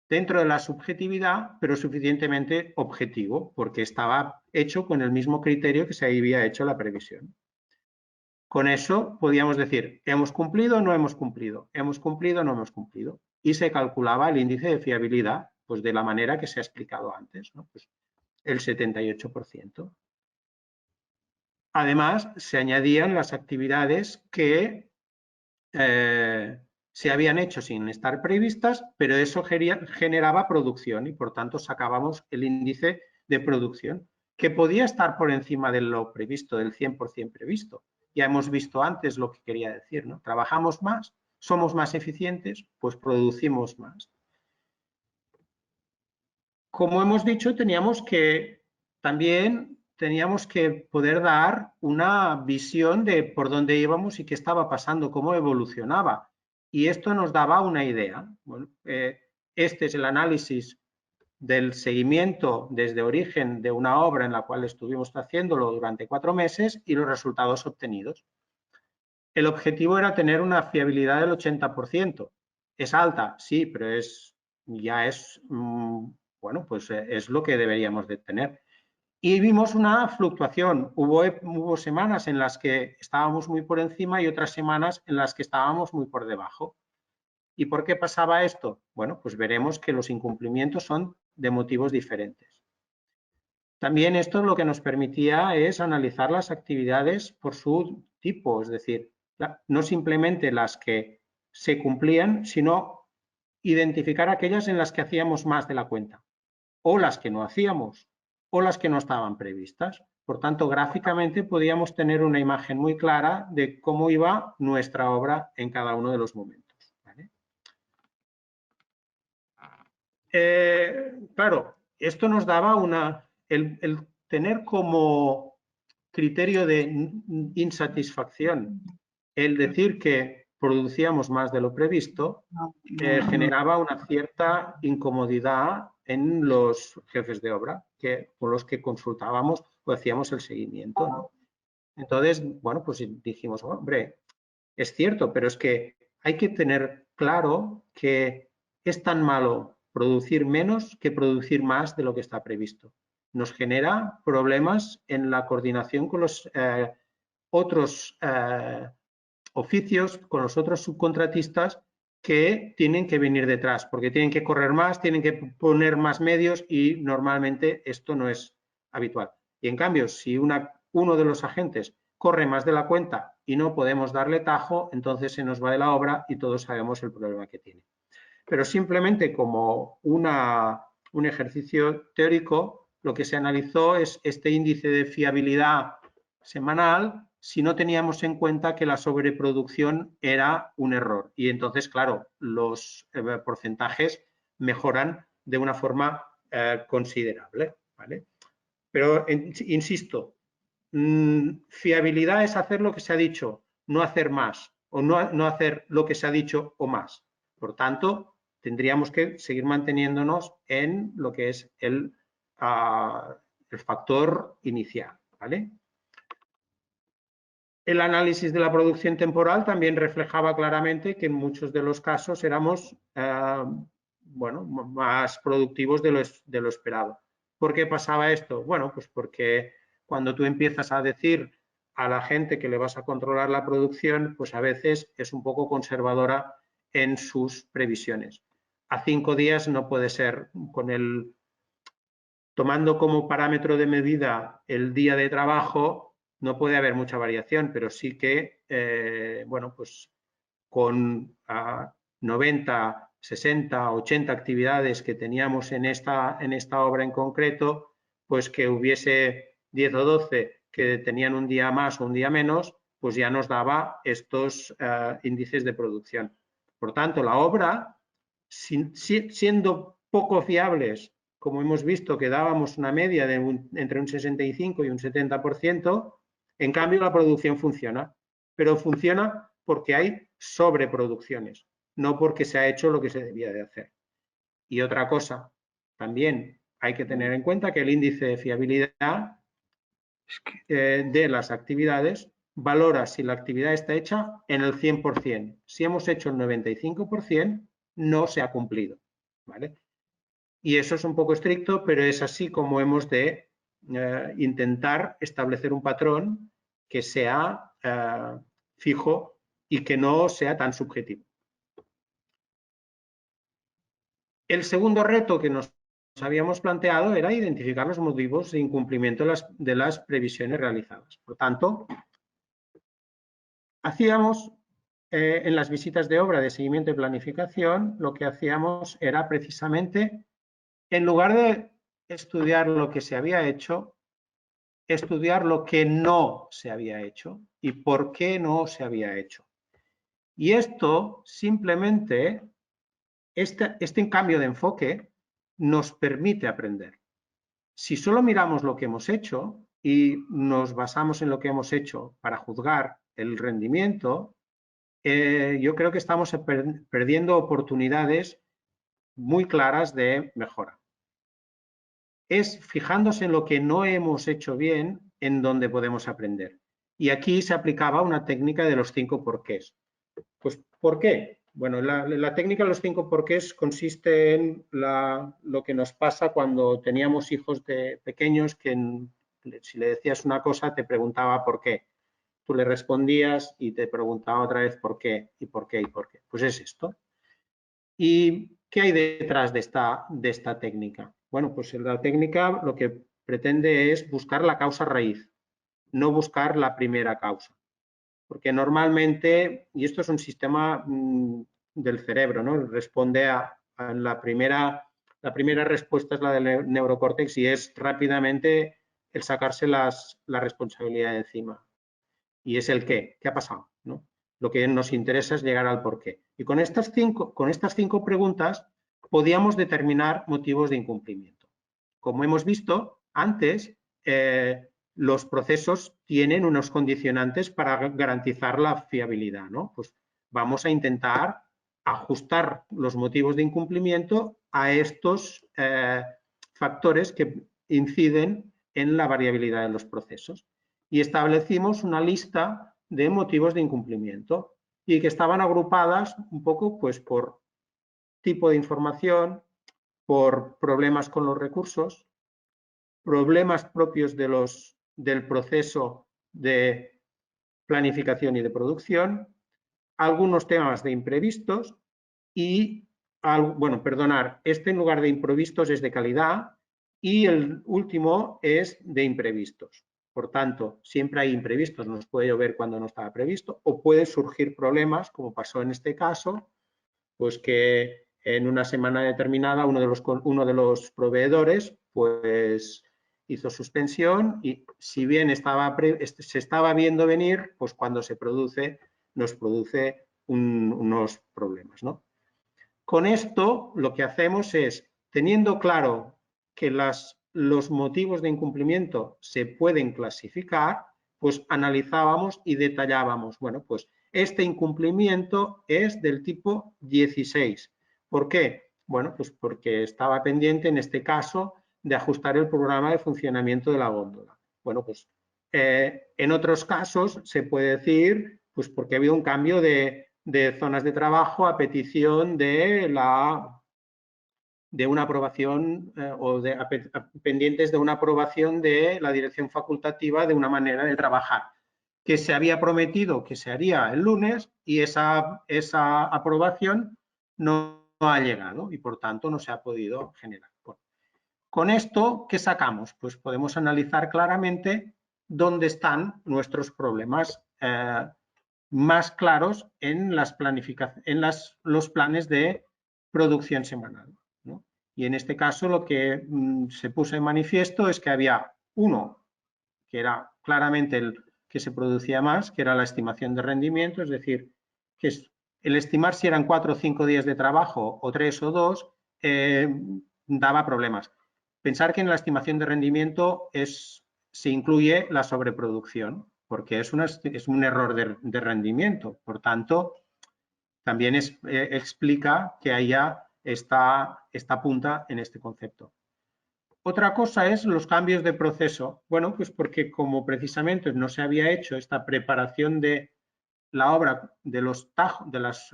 dentro de la subjetividad, pero suficientemente objetivo, porque estaba hecho con el mismo criterio que se había hecho la previsión. Con eso podíamos decir, ¿hemos cumplido o no hemos cumplido? ¿Hemos cumplido o no hemos cumplido? Y se calculaba el índice de fiabilidad, pues de la manera que se ha explicado antes, ¿no? Pues el 78%. Además, se añadían las actividades que se habían hecho sin estar previstas, pero eso generaba producción y por tanto sacábamos el índice de producción, que podía estar por encima de lo previsto, del 100% previsto. Ya hemos visto antes lo que quería decir, ¿no? Trabajamos más, somos más eficientes, pues producimos más. Como hemos dicho, teníamos que también teníamos que poder dar una visión de por dónde íbamos y qué estaba pasando, cómo evolucionaba. Y esto nos daba una idea. Bueno, este es el análisis del seguimiento desde origen de una obra en la cual estuvimos haciéndolo durante 4 meses y los resultados obtenidos. El objetivo era tener una fiabilidad del 80%. ¿Es alta? Sí, pero ya es, bueno, pues es lo que deberíamos de tener. Y vimos una fluctuación. Hubo semanas en las que estábamos muy por encima y otras semanas en las que estábamos muy por debajo. ¿Y por qué pasaba esto? Bueno, pues veremos que los incumplimientos son de motivos diferentes. También esto lo que nos permitía es analizar las actividades por su tipo, es decir, no simplemente las que se cumplían, sino identificar aquellas en las que hacíamos más de la cuenta, o las que no hacíamos, o las que no estaban previstas. Por tanto, gráficamente podíamos tener una imagen muy clara de cómo iba nuestra obra en cada uno de los momentos. ¿Vale? Claro, esto nos daba el tener como criterio de insatisfacción el decir que producíamos más de lo previsto, generaba una cierta incomodidad en los jefes de obra con los que consultábamos o hacíamos el seguimiento, ¿no? Entonces, bueno, pues dijimos, hombre, es cierto, pero es que hay que tener claro que es tan malo producir menos que producir más de lo que está previsto. Nos genera problemas en la coordinación con los otros oficios, con los otros subcontratistas que tienen que venir detrás, porque tienen que correr más, tienen que poner más medios y normalmente esto no es habitual. Y en cambio, si uno de los agentes corre más de la cuenta y no podemos darle tajo, entonces se nos va de la obra y todos sabemos el problema que tiene. Pero simplemente como un ejercicio teórico, lo que se analizó es este índice de fiabilidad semanal si no teníamos en cuenta que la sobreproducción era un error. Y entonces, claro, los porcentajes mejoran de una forma considerable. ¿Vale? Pero, insisto, fiabilidad es hacer lo que se ha dicho, no hacer más, o no hacer lo que se ha dicho o más. Por tanto, tendríamos que seguir manteniéndonos en lo que es el factor inicial. ¿Vale? El análisis de la producción temporal también reflejaba claramente que en muchos de los casos éramos bueno, más productivos de lo esperado. ¿Por qué pasaba esto? Bueno, pues porque cuando tú empiezas a decir a la gente que le vas a controlar la producción, pues a veces es un poco conservadora en sus previsiones. A 5 días no puede ser tomando como parámetro de medida el día de trabajo, no puede haber mucha variación, pero sí que, bueno, pues con 90, 60, 80 actividades que teníamos en esta obra en concreto, pues que hubiese 10 o 12 que tenían un día más o un día menos, pues ya nos daba estos índices de producción. Por tanto, la obra, siendo poco fiables, como hemos visto que dábamos una media de entre un 65 y un 70%, en cambio la producción funciona, pero funciona porque hay sobreproducciones, no porque se ha hecho lo que se debía de hacer. Y otra cosa, también hay que tener en cuenta que el índice de fiabilidad de las actividades valora si la actividad está hecha en el 100%. Si hemos hecho el 95%, no se ha cumplido. ¿Vale? Y eso es un poco estricto, pero es así como hemos de intentar establecer un patrón que sea fijo y que no sea tan subjetivo. El segundo reto que nos habíamos planteado era identificar los motivos de incumplimiento de las previsiones realizadas. Por tanto, hacíamos en las visitas de obra de seguimiento y planificación, lo que hacíamos era precisamente, en lugar de estudiar lo que se había hecho, estudiar lo que no se había hecho y por qué no se había hecho. Y esto simplemente, este cambio de enfoque nos permite aprender. Si solo miramos lo que hemos hecho, y nos basamos en lo que hemos hecho para juzgar el rendimiento, yo creo que estamos perdiendo oportunidades muy claras de mejora. Es fijándose en lo que no hemos hecho bien en donde podemos aprender. Y aquí se aplicaba una técnica de los 5 porqués. Pues, ¿por qué? Bueno, la técnica de los 5 porqués consiste en lo que nos pasa cuando teníamos hijos pequeños que si le decías una cosa te preguntaba por qué. Tú le respondías y te preguntaba otra vez por qué, y por qué, y por qué. Pues es esto. ¿Y qué hay detrás de esta técnica? Bueno, pues la técnica lo que pretende es buscar la causa raíz, no buscar la primera causa. Porque normalmente, y esto es un sistema del cerebro, ¿no? Responde a la primera respuesta es la del neurocórtex y es rápidamente el sacarse la responsabilidad de encima. Y es el qué ha pasado, ¿no? Lo que nos interesa es llegar al por qué. Y con estas 5 preguntas podíamos determinar motivos de incumplimiento. Como hemos visto antes, los procesos tienen unos condicionantes para garantizar la fiabilidad, ¿no? Pues vamos a intentar ajustar los motivos de incumplimiento a estos factores que inciden en la variabilidad de los procesos. Y establecimos una lista de motivos de incumplimiento y que estaban agrupadas un poco pues por tipo de información, por problemas con los recursos, problemas propios del proceso de planificación y de producción, algunos temas de imprevistos y, este en lugar de imprevistos es de calidad y el último es de imprevistos. Por tanto, siempre hay imprevistos, nos puede llover cuando no estaba previsto o pueden surgir problemas, como pasó en este caso, pues que en una semana determinada uno de los proveedores pues hizo suspensión y si bien se estaba viendo venir, pues cuando se produce nos produce unos problemas, ¿no? Con esto lo que hacemos es, teniendo claro que los motivos de incumplimiento se pueden clasificar, pues analizábamos y detallábamos, bueno, pues este incumplimiento es del tipo 16. ¿Por qué? Bueno, pues porque estaba pendiente en este caso de ajustar el programa de funcionamiento de la góndola. Bueno, pues en otros casos se puede decir, pues porque ha habido un cambio de zonas de trabajo a petición de una aprobación pendientes de una aprobación de la dirección facultativa de una manera de trabajar que se había prometido que se haría el lunes y esa aprobación no ha llegado y por tanto no se ha podido generar. Bueno, con esto, ¿qué sacamos? Pues podemos analizar claramente dónde están nuestros problemas más claros en los planes de producción semanal, ¿no? Y en este caso lo que se puso en manifiesto es que había uno que era claramente el que se producía más, que era la estimación de rendimiento, es decir, que el estimar si eran 4 o 5 días de trabajo o 3 o 2 daba problemas. Pensar que en la estimación de rendimiento se incluye la sobreproducción, porque es un error de rendimiento. Por tanto, también explica que haya esta punta en este concepto. Otra cosa es los cambios de proceso. Bueno, pues porque como precisamente no se había hecho esta preparación de la obra de las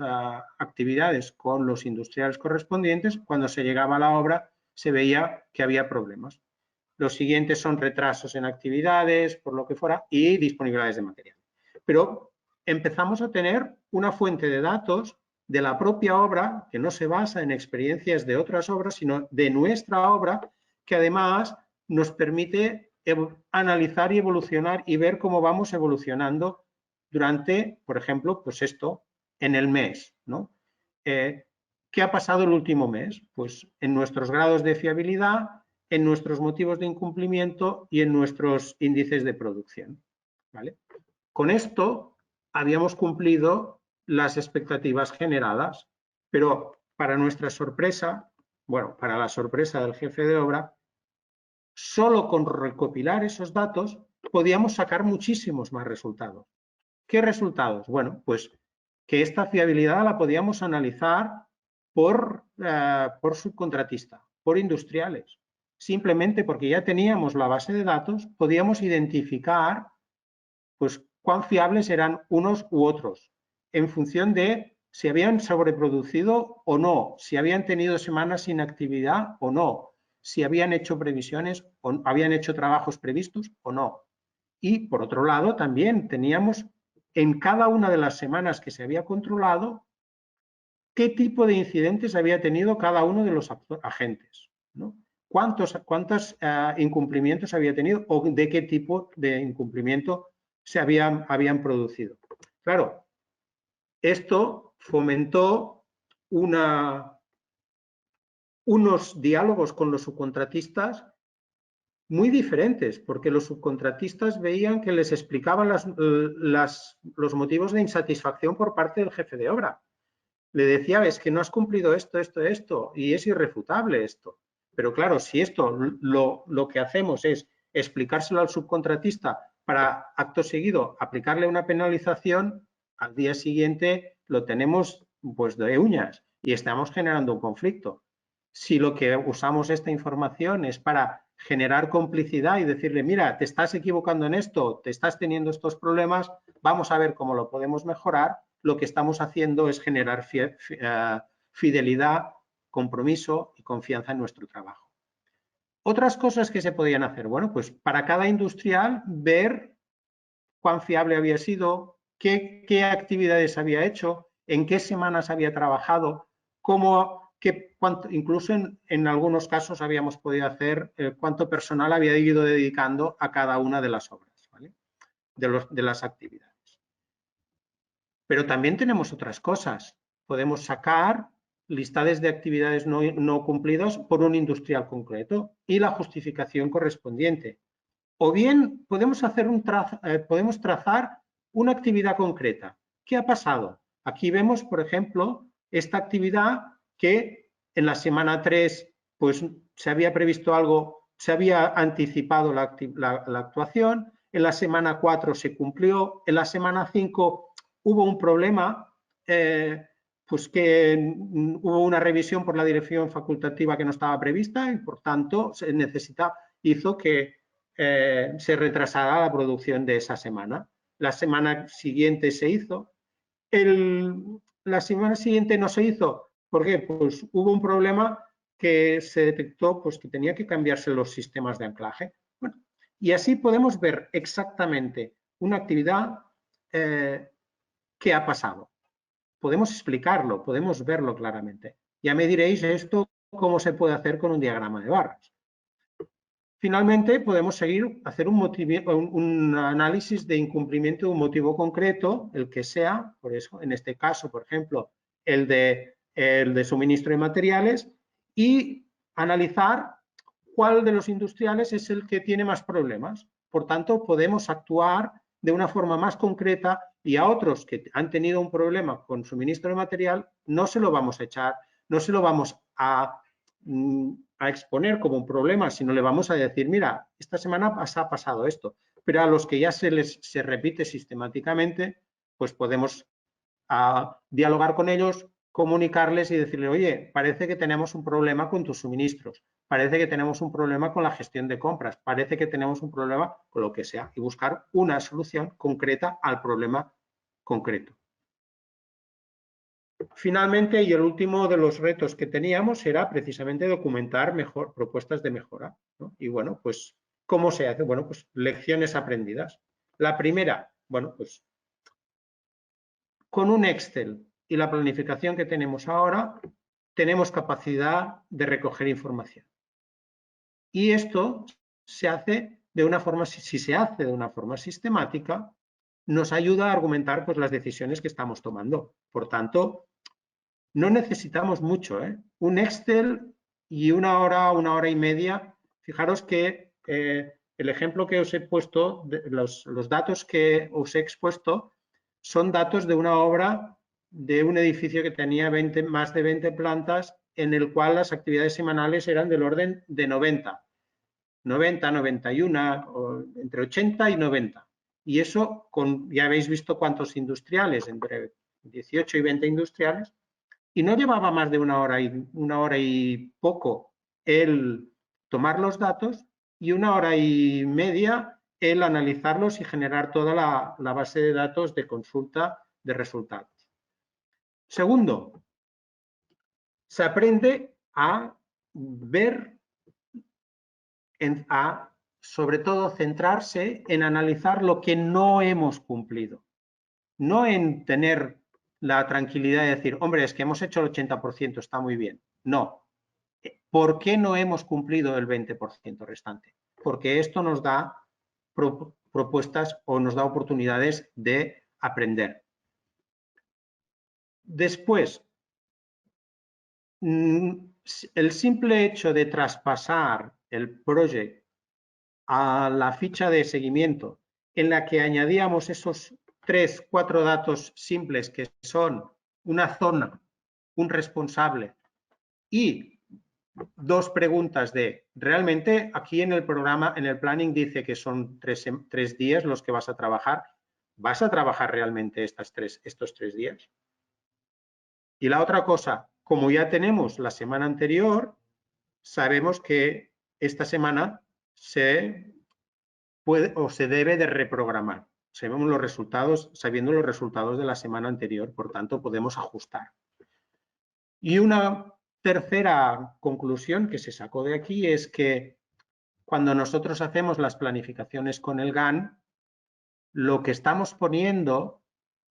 actividades con los industriales correspondientes, cuando se llegaba a la obra se veía que había problemas. Los siguientes son retrasos en actividades, por lo que fuera, y disponibilidades de material. Pero empezamos a tener una fuente de datos de la propia obra que no se basa en experiencias de otras obras, sino de nuestra obra, que además nos permite analizar y evolucionar y ver cómo vamos evolucionando durante, por ejemplo, pues esto, en el mes, ¿no? ¿Qué ha pasado el último mes? Pues en nuestros grados de fiabilidad, en nuestros motivos de incumplimiento y en nuestros índices de producción, ¿vale? Con esto habíamos cumplido las expectativas generadas, pero para nuestra sorpresa, bueno, para la sorpresa del jefe de obra, solo con recopilar esos datos podíamos sacar muchísimos más resultados. ¿Qué resultados? Bueno, pues que esta fiabilidad la podíamos analizar por subcontratista, por industriales. Simplemente porque ya teníamos la base de datos, podíamos identificar pues, cuán fiables eran unos u otros, en función de si habían sobreproducido o no, si habían tenido semanas sin actividad o no, si habían hecho previsiones o habían hecho trabajos previstos o no. Y por otro lado, también teníamos en cada una de las semanas que se había controlado qué tipo de incidentes había tenido cada uno de los agentes, ¿no? ¿Cuántos incumplimientos había tenido o de qué tipo de incumplimiento se habían producido. Claro, esto fomentó unos diálogos con los subcontratistas muy diferentes, porque los subcontratistas veían que les explicaban los motivos de insatisfacción por parte del jefe de obra. Le decía, es que no has cumplido esto, y es irrefutable esto. Pero claro, si esto lo que hacemos es explicárselo al subcontratista para, acto seguido, aplicarle una penalización, al día siguiente lo tenemos pues de uñas y estamos generando un conflicto. Si lo que usamos esta información es para generar complicidad y decirle, mira, te estás equivocando en esto, te estás teniendo estos problemas, vamos a ver cómo lo podemos mejorar, lo que estamos haciendo es generar fidelidad, compromiso y confianza en nuestro trabajo. Otras cosas que se podían hacer, bueno, pues para cada industrial ver cuán fiable había sido, qué actividades había hecho, en qué semanas había trabajado, incluso en algunos casos habíamos podido hacer cuánto personal había ido dedicando a cada una de las obras, ¿vale? de las actividades. Pero también tenemos otras cosas. Podemos sacar listades de actividades no cumplidas por un industrial concreto y la justificación correspondiente. O bien podemos trazar una actividad concreta. ¿Qué ha pasado? Aquí vemos, por ejemplo, esta actividad que en la semana 3 pues, se había previsto algo, se había anticipado la actuación, en la semana 4 se cumplió, en la semana 5 hubo un problema, pues que hubo una revisión por la dirección facultativa que no estaba prevista y por tanto hizo que se retrasara la producción de esa semana. La semana siguiente se hizo. La semana siguiente no se hizo. ¿Por qué? Pues hubo un problema que se detectó pues, que tenía que cambiarse los sistemas de anclaje. Bueno, y así podemos ver exactamente una actividad qué ha pasado. Podemos explicarlo, podemos verlo claramente. Ya me diréis esto cómo se puede hacer con un diagrama de barras. Finalmente, podemos hacer un análisis de incumplimiento de un motivo concreto, el que sea, por eso, en este caso, por ejemplo, el de suministro de materiales, y analizar cuál de los industriales es el que tiene más problemas. Por tanto, podemos actuar de una forma más concreta y a otros que han tenido un problema con suministro de material no se lo vamos a echar, no se lo vamos a exponer como un problema, sino le vamos a decir, mira, esta semana ha pasado esto, pero a los que ya se repite sistemáticamente, pues podemos dialogar con ellos, comunicarles y decirle, oye, parece que tenemos un problema con tus suministros, parece que tenemos un problema con la gestión de compras, parece que tenemos un problema con lo que sea, y buscar una solución concreta al problema concreto. Finalmente, y el último de los retos que teníamos era precisamente documentar propuestas de mejora, ¿no? Y bueno, pues, ¿cómo se hace? Bueno, pues lecciones aprendidas. La primera, bueno, pues con un Excel y la planificación que tenemos ahora, tenemos capacidad de recoger información. Y esto se hace de una forma, si se hace de una forma sistemática, nos ayuda a argumentar pues, las decisiones que estamos tomando. Por tanto, no necesitamos mucho, ¿eh? Un Excel y una hora y media. Fijaros que el ejemplo que os he puesto, los datos que os he expuesto, son datos de una obra de un edificio que tenía más de 20 plantas, en el cual las actividades semanales eran del orden de 90 90, 91, o entre 80 y 90. Y eso, ya habéis visto cuántos industriales, entre 18 y 20 industriales, y no llevaba más de una hora y poco el tomar los datos y 1 hora y media el analizarlos y generar toda la base de datos de consulta de resultados. Segundo, se aprende a ver, sobre todo centrarse en analizar lo que no hemos cumplido, no en tener la tranquilidad de decir, hombre, es que hemos hecho el 80%, está muy bien. No. ¿Por qué no hemos cumplido el 20% restante? Porque esto nos da propuestas o nos da oportunidades de aprender. Después, el simple hecho de traspasar el proyecto a la ficha de seguimiento en la que añadíamos esos 3, 4 datos simples que son una zona, un responsable y 2 preguntas de, realmente aquí en el programa, en el planning dice que son 3 días los que vas a trabajar. ¿Vas a trabajar realmente estos 3 días? Y la otra cosa, como ya tenemos la semana anterior, sabemos que esta semana se puede o se debe de reprogramar. Sabiendo los resultados de la semana anterior, por tanto, podemos ajustar. Y una tercera conclusión que se sacó de aquí es que cuando nosotros hacemos las planificaciones con el GAN, lo que estamos poniendo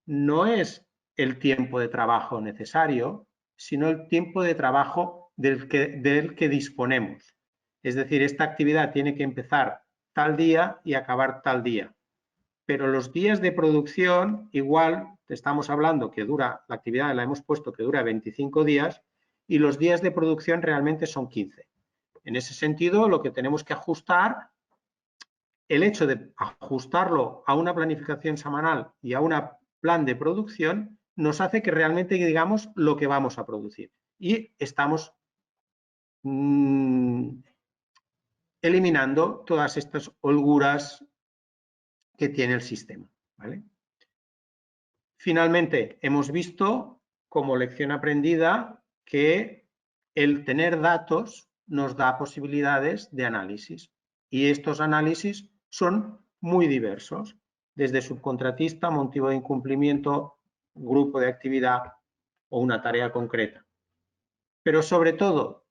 no es el tiempo de trabajo necesario, sino el tiempo de trabajo del que disponemos. Es decir, esta actividad tiene que empezar tal día y acabar tal día. Pero los días de producción, igual estamos hablando que dura, la actividad la hemos puesto que dura 25 días y los días de producción realmente son 15. En ese sentido, lo que tenemos que ajustar, el hecho de ajustarlo a una planificación semanal y a un plan de producción, nos hace que realmente digamos lo que vamos a producir. Y estamos eliminando todas estas holguras que tiene el sistema, ¿vale? Finalmente, hemos visto como lección aprendida que el tener datos nos da posibilidades de análisis y estos análisis son muy diversos, desde subcontratista, motivo de incumplimiento, grupo de actividad o una tarea concreta. Pero sobre todo,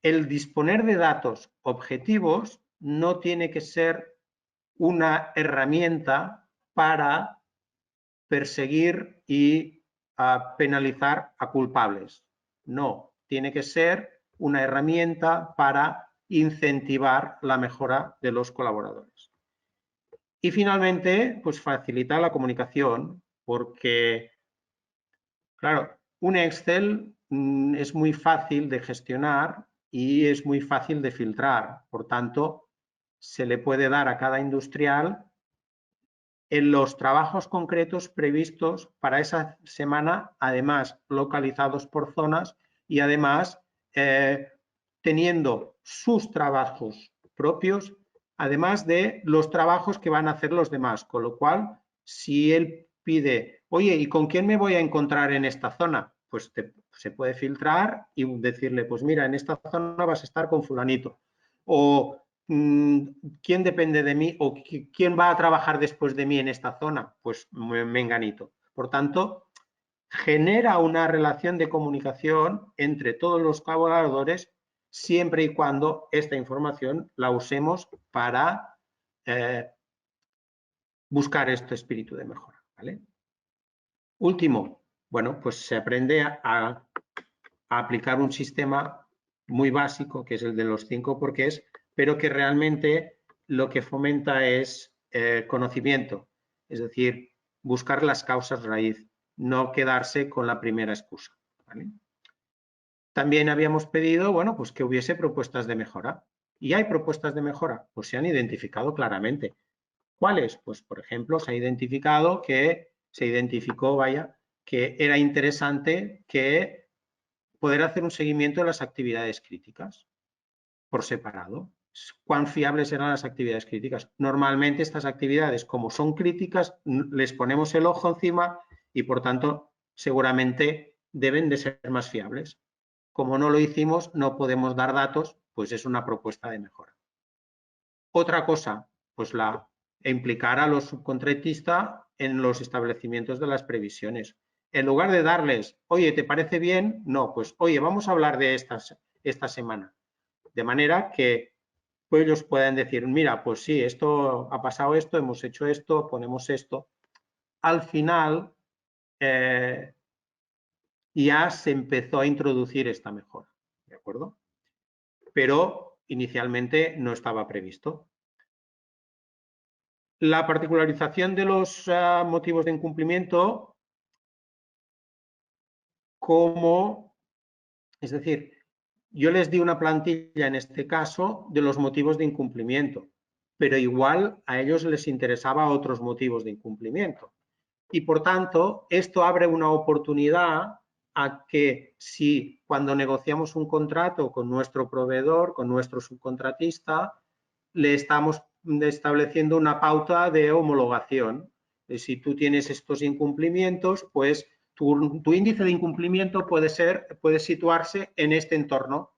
el disponer de datos objetivos no tiene que ser una herramienta para perseguir y penalizar a culpables. No, tiene que ser una herramienta para incentivar la mejora de los colaboradores. Y finalmente, pues facilitar la comunicación, porque, claro, un Excel es muy fácil de gestionar y es muy fácil de filtrar. Por tanto, se le puede dar a cada industrial en los trabajos concretos previstos para esa semana, además localizados por zonas y además teniendo sus trabajos propios, además de los trabajos que van a hacer los demás. Con lo cual, si él pide, oye, ¿y con quién me voy a encontrar en esta zona? Pues se puede filtrar y decirle, pues mira, en esta zona vas a estar con fulanito. O ¿quién depende de mí o quién va a trabajar después de mí en esta zona? Pues menganito. Por tanto, genera una relación de comunicación entre todos los colaboradores siempre y cuando esta información la usemos para buscar este espíritu de mejora, ¿vale? Último, bueno, pues se aprende a aplicar un sistema muy básico, que es el de los 5 porqués, pero que realmente lo que fomenta es conocimiento, es decir, buscar las causas raíz, no quedarse con la primera excusa, ¿vale? También habíamos pedido, bueno, pues que hubiese propuestas de mejora. ¿Y hay propuestas de mejora? Pues se han identificado claramente. ¿Cuáles? Pues, por ejemplo, se identificó, que era interesante que poder hacer un seguimiento de las actividades críticas por separado. cuán fiables eran las actividades críticas. Normalmente estas actividades, como son críticas, les ponemos el ojo encima y, por tanto, seguramente deben de ser más fiables. Como no lo hicimos, no podemos dar datos, pues es una propuesta de mejora. Otra cosa, pues implicar a los subcontratistas en los establecimientos de las previsiones. En lugar de darles, oye, ¿te parece bien? No, pues, oye, vamos a hablar de esta semana. De manera que pues, ellos puedan decir, mira, pues sí, esto ha pasado esto, hemos hecho esto, ponemos esto. Al final ya se empezó a introducir esta mejora, ¿de acuerdo? Pero inicialmente no estaba previsto. La particularización de los motivos de incumplimiento es decir, yo les di una plantilla en este caso de los motivos de incumplimiento, pero igual a ellos les interesaba otros motivos de incumplimiento. Y por tanto, esto abre una oportunidad a que si cuando negociamos un contrato con nuestro proveedor, con nuestro subcontratista, le estamos estableciendo una pauta de homologación. Si tú tienes estos incumplimientos, pues tu índice de incumplimiento puede situarse en este entorno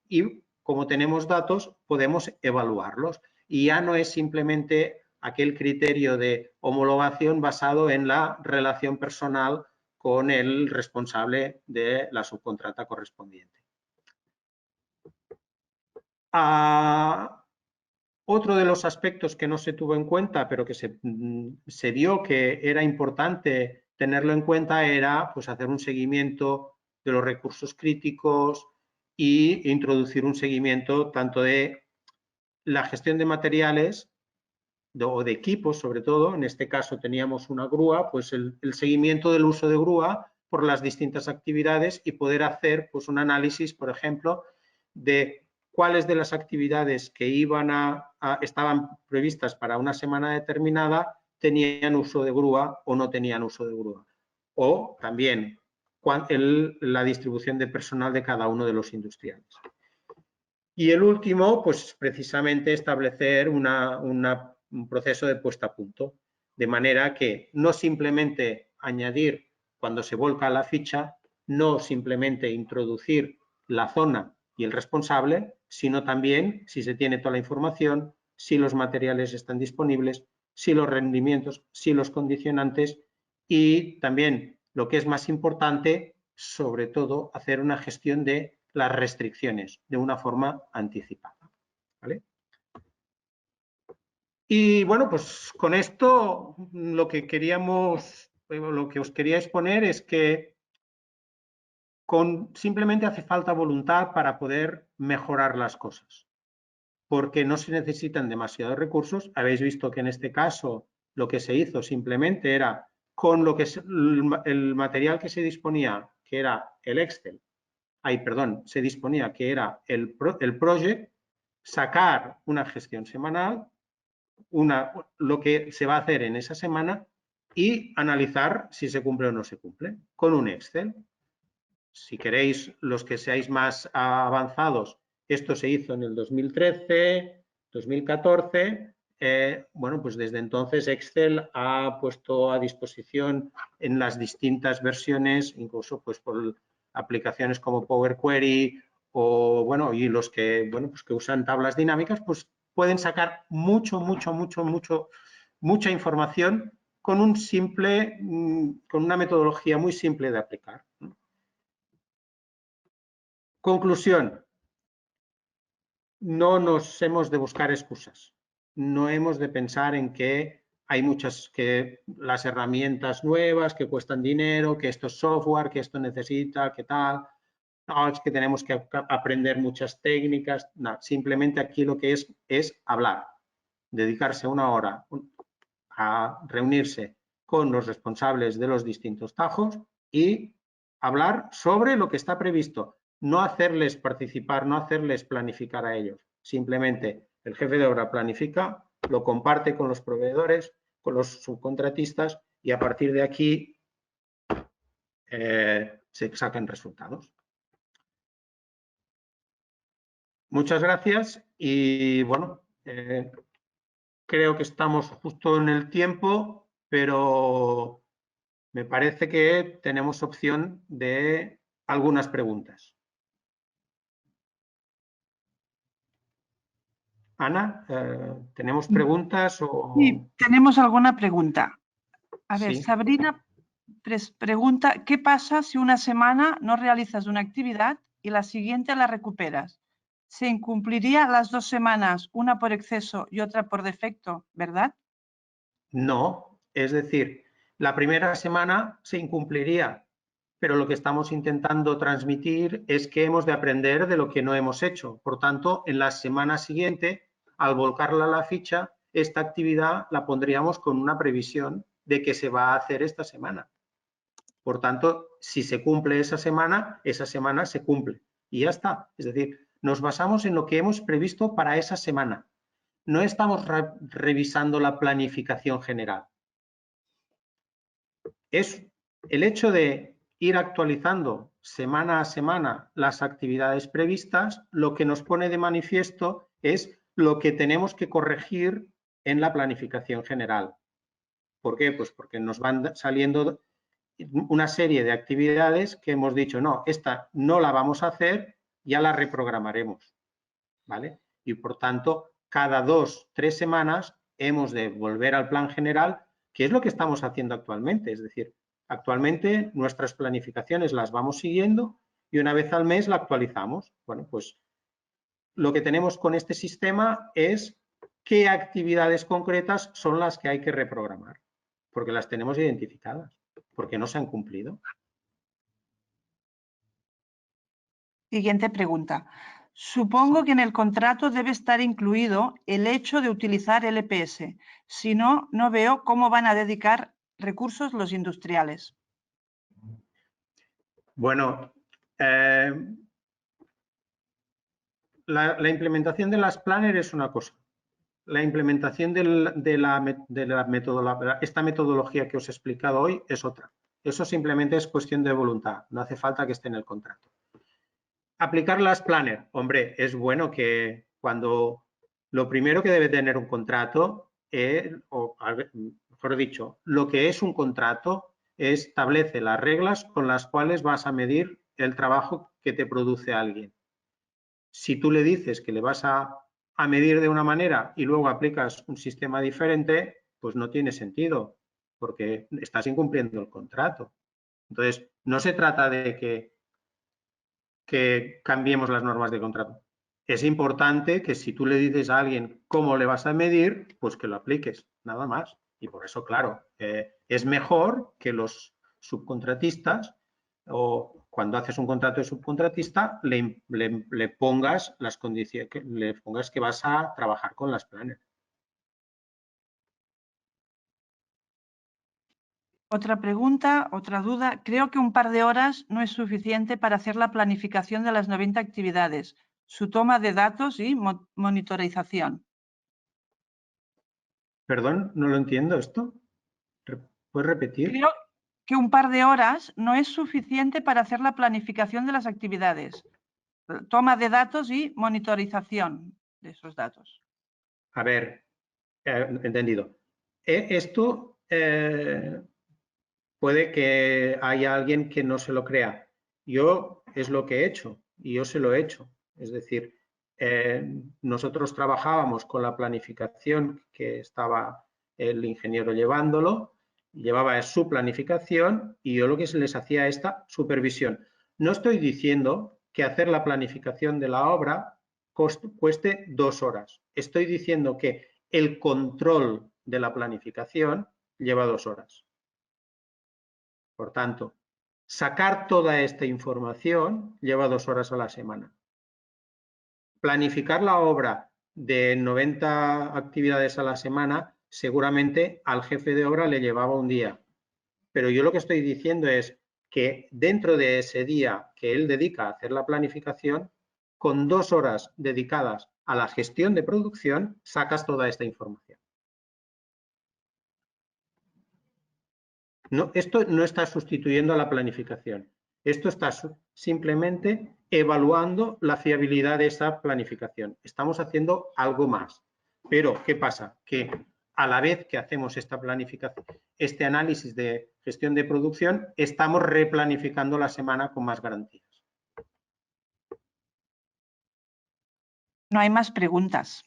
y como tenemos datos podemos evaluarlos y ya no es simplemente aquel criterio de homologación basado en la relación personal con el responsable de la subcontrata correspondiente. Otro de los aspectos que no se tuvo en cuenta, pero que se vio que era importante tenerlo en cuenta, era pues, hacer un seguimiento de los recursos críticos e introducir un seguimiento tanto de la gestión de materiales o de equipos, sobre todo. En este caso teníamos una grúa, pues el seguimiento del uso de grúa por las distintas actividades y poder hacer pues, un análisis, por ejemplo, de cuáles de las actividades que estaban previstas para una semana determinada tenían uso de grúa o no tenían uso de grúa. O también la distribución de personal de cada uno de los industriales. Y el último, pues precisamente establecer un proceso de puesta a punto, de manera que no simplemente añadir cuando se volca la ficha, no simplemente introducir la zona y el responsable, sino también si se tiene toda la información, si los materiales están disponibles, si los rendimientos, si los condicionantes y también, lo que es más importante, sobre todo, hacer una gestión de las restricciones de una forma anticipada. ¿Vale? Y bueno, pues con esto lo que os quería exponer es que simplemente hace falta voluntad para poder mejorar las cosas, porque no se necesitan demasiados recursos. Habéis visto que en este caso lo que se hizo simplemente era con el material que se disponía, que era el Excel, se disponía que era el project, sacar una gestión semanal, lo que se va a hacer en esa semana y analizar si se cumple o no se cumple con un Excel. Si queréis, los que seáis más avanzados, esto se hizo en el 2013, 2014. Bueno, pues desde entonces Excel ha puesto a disposición en las distintas versiones, incluso pues por aplicaciones como Power Query o bueno, y los que pues que usan tablas dinámicas, pues pueden sacar mucha información con con una metodología muy simple de aplicar. Conclusión. No nos hemos de buscar excusas. No hemos de pensar en que hay las herramientas nuevas que cuestan dinero, que esto es software, que esto necesita, que tal. No, es que tenemos que aprender muchas técnicas. No, simplemente aquí lo que es hablar, dedicarse una hora a reunirse con los responsables de los distintos tajos y hablar sobre lo que está previsto. No hacerles participar, no hacerles planificar a ellos. Simplemente el jefe de obra planifica, lo comparte con los proveedores, con los subcontratistas y a partir de aquí se sacan resultados. Muchas gracias Y bueno, creo que estamos justo en el tiempo, pero me parece que tenemos opción de algunas preguntas. Ana, ¿tenemos preguntas? Sí, tenemos alguna pregunta. A ver, Sí. Sabrina pregunta, ¿qué pasa si una semana no realizas una actividad y la siguiente la recuperas? ¿Se incumpliría las 2 semanas, una por exceso y otra por defecto, verdad? No, es decir, la primera semana se incumpliría, pero lo que estamos intentando transmitir es que hemos de aprender de lo que no hemos hecho. Por tanto, en la semana siguiente, al volcarla a la ficha, esta actividad la pondríamos con una previsión de que se va a hacer esta semana. Por tanto, si se cumple esa semana se cumple y ya está. Es decir, nos basamos en lo que hemos previsto para esa semana. No estamos revisando la planificación general. Es el hecho de ir actualizando semana a semana las actividades previstas, lo que nos pone de manifiesto es lo que tenemos que corregir en la planificación general. ¿Por qué? Pues porque nos van saliendo una serie de actividades que hemos dicho, no, esta no la vamos a hacer, ya la reprogramaremos, ¿vale? Y por tanto, cada 2 o 3 semanas hemos de volver al plan general, que es lo que estamos haciendo actualmente. Es decir, actualmente nuestras planificaciones las vamos siguiendo y una vez al mes la actualizamos. Bueno, pues lo que tenemos con este sistema es qué actividades concretas son las que hay que reprogramar, porque las tenemos identificadas, porque no se han cumplido. Siguiente pregunta. Supongo que en el contrato debe estar incluido el hecho de utilizar LPS. Si no, no veo cómo van a dedicar recursos los industriales. Bueno, la implementación de las planners es una cosa. La implementación esta metodología que os he explicado hoy es otra. Eso simplemente es cuestión de voluntad. No hace falta que esté en el contrato. Aplicar las planners. Hombre, es bueno que cuando lo primero que debe tener un contrato, o mejor dicho, lo que es un contrato establece las reglas con las cuales vas a medir el trabajo que te produce alguien. Si tú le dices que le vas a medir de una manera y luego aplicas un sistema diferente, pues no tiene sentido, porque estás incumpliendo el contrato. Entonces, no se trata de que cambiemos las normas de contrato. Es importante que si tú le dices a alguien cómo le vas a medir, pues que lo apliques, nada más. Y por eso, claro, es mejor que los subcontratistas o cuando haces un contrato de subcontratista le pongas las condiciones, le pongas que vas a trabajar con las planners. Otra pregunta, otra duda. Creo que un par de horas no es suficiente para hacer la planificación de las 90 actividades, su toma de datos y monitorización. Perdón, no lo entiendo esto. ¿Puedes repetir? Creo que un par de horas no es suficiente para hacer la planificación de las actividades, toma de datos y monitorización de esos datos. A ver, entendido. Esto puede que haya alguien que no se lo crea. Yo es lo que he hecho y yo se lo he hecho. Es decir, nosotros trabajábamos con la planificación que estaba el ingeniero llevándolo, llevaba su planificación y yo lo que les hacía esta supervisión. No estoy diciendo que hacer la planificación de la obra cueste 2 horas. Estoy diciendo que el control de la planificación lleva 2 horas. Por tanto, sacar toda esta información lleva 2 horas a la semana. Planificar la obra de 90 actividades a la semana, seguramente al jefe de obra le llevaba un día. Pero yo lo que estoy diciendo es que dentro de ese día que él dedica a hacer la planificación, con 2 horas dedicadas a la gestión de producción, sacas toda esta información. No, esto no está sustituyendo a la planificación. Esto está simplemente evaluando la fiabilidad de esa planificación. Estamos haciendo algo más. Pero, ¿qué pasa? Que a la vez que hacemos esta planificación, este análisis de gestión de producción, estamos replanificando la semana con más garantías. No hay más preguntas.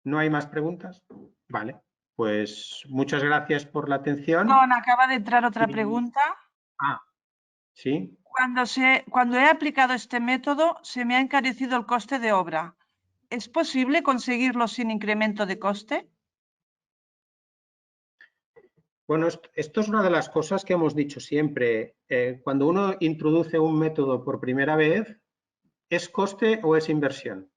¿No hay más preguntas? Vale, pues muchas gracias por la atención. Perdón, acaba de entrar otra pregunta. Sí. Cuando he aplicado este método, se me ha encarecido el coste de obra. ¿Es posible conseguirlo sin incremento de coste? Bueno, esto es una de las cosas que hemos dicho siempre. Cuando uno introduce un método por primera vez, ¿es coste o es inversión?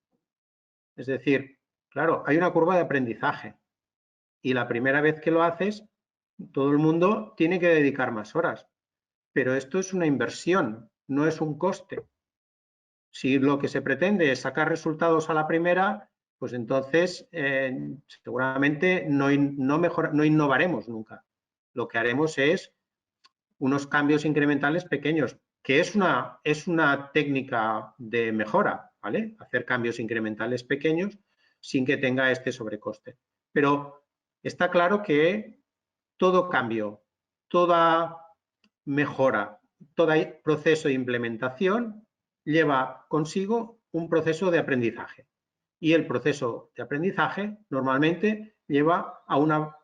Es decir, claro, hay una curva de aprendizaje y la primera vez que lo haces, todo el mundo tiene que dedicar más horas, pero esto es una inversión, no es un coste. Si lo que se pretende es sacar resultados a la primera, pues entonces seguramente no innovaremos nunca. Lo que haremos es unos cambios incrementales pequeños, que es una técnica de mejora, ¿vale? Hacer cambios incrementales pequeños sin que tenga este sobrecoste. Pero está claro que todo cambio, toda mejora, todo proceso de implementación lleva consigo un proceso de aprendizaje. Y el proceso de aprendizaje normalmente lleva a una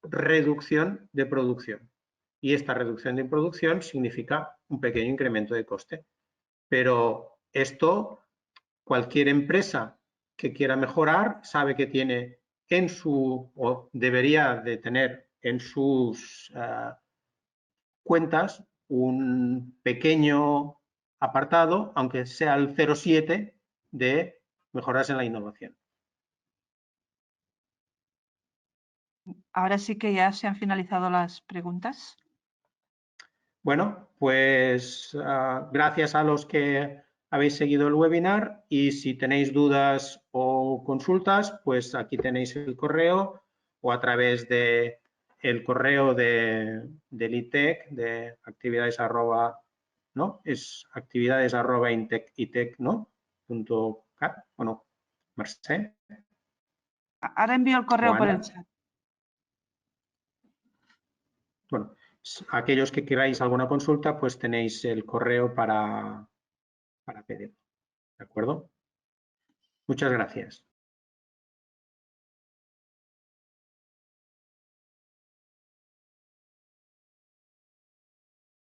reducción de producción. Y esta reducción de producción significa un pequeño incremento de coste. Pero esto, cualquier empresa que quiera mejorar sabe que tiene en su, o debería de tener en sus cuentas un pequeño apartado, aunque sea el 0,7, de mejoras en la innovación. Ahora sí que ya se han finalizado las preguntas. Bueno, pues gracias a los que habéis seguido el webinar y si tenéis dudas o consultas, pues aquí tenéis el correo o a través de el correo del ITEC de actividades arroba, ¿no? Es actividades arroba itec, ¿no? .cat, bueno, Mercè. Ahora envío el correo por el chat. Bueno, aquellos que queráis alguna consulta, pues tenéis el correo para pedir. ¿De acuerdo? Muchas gracias.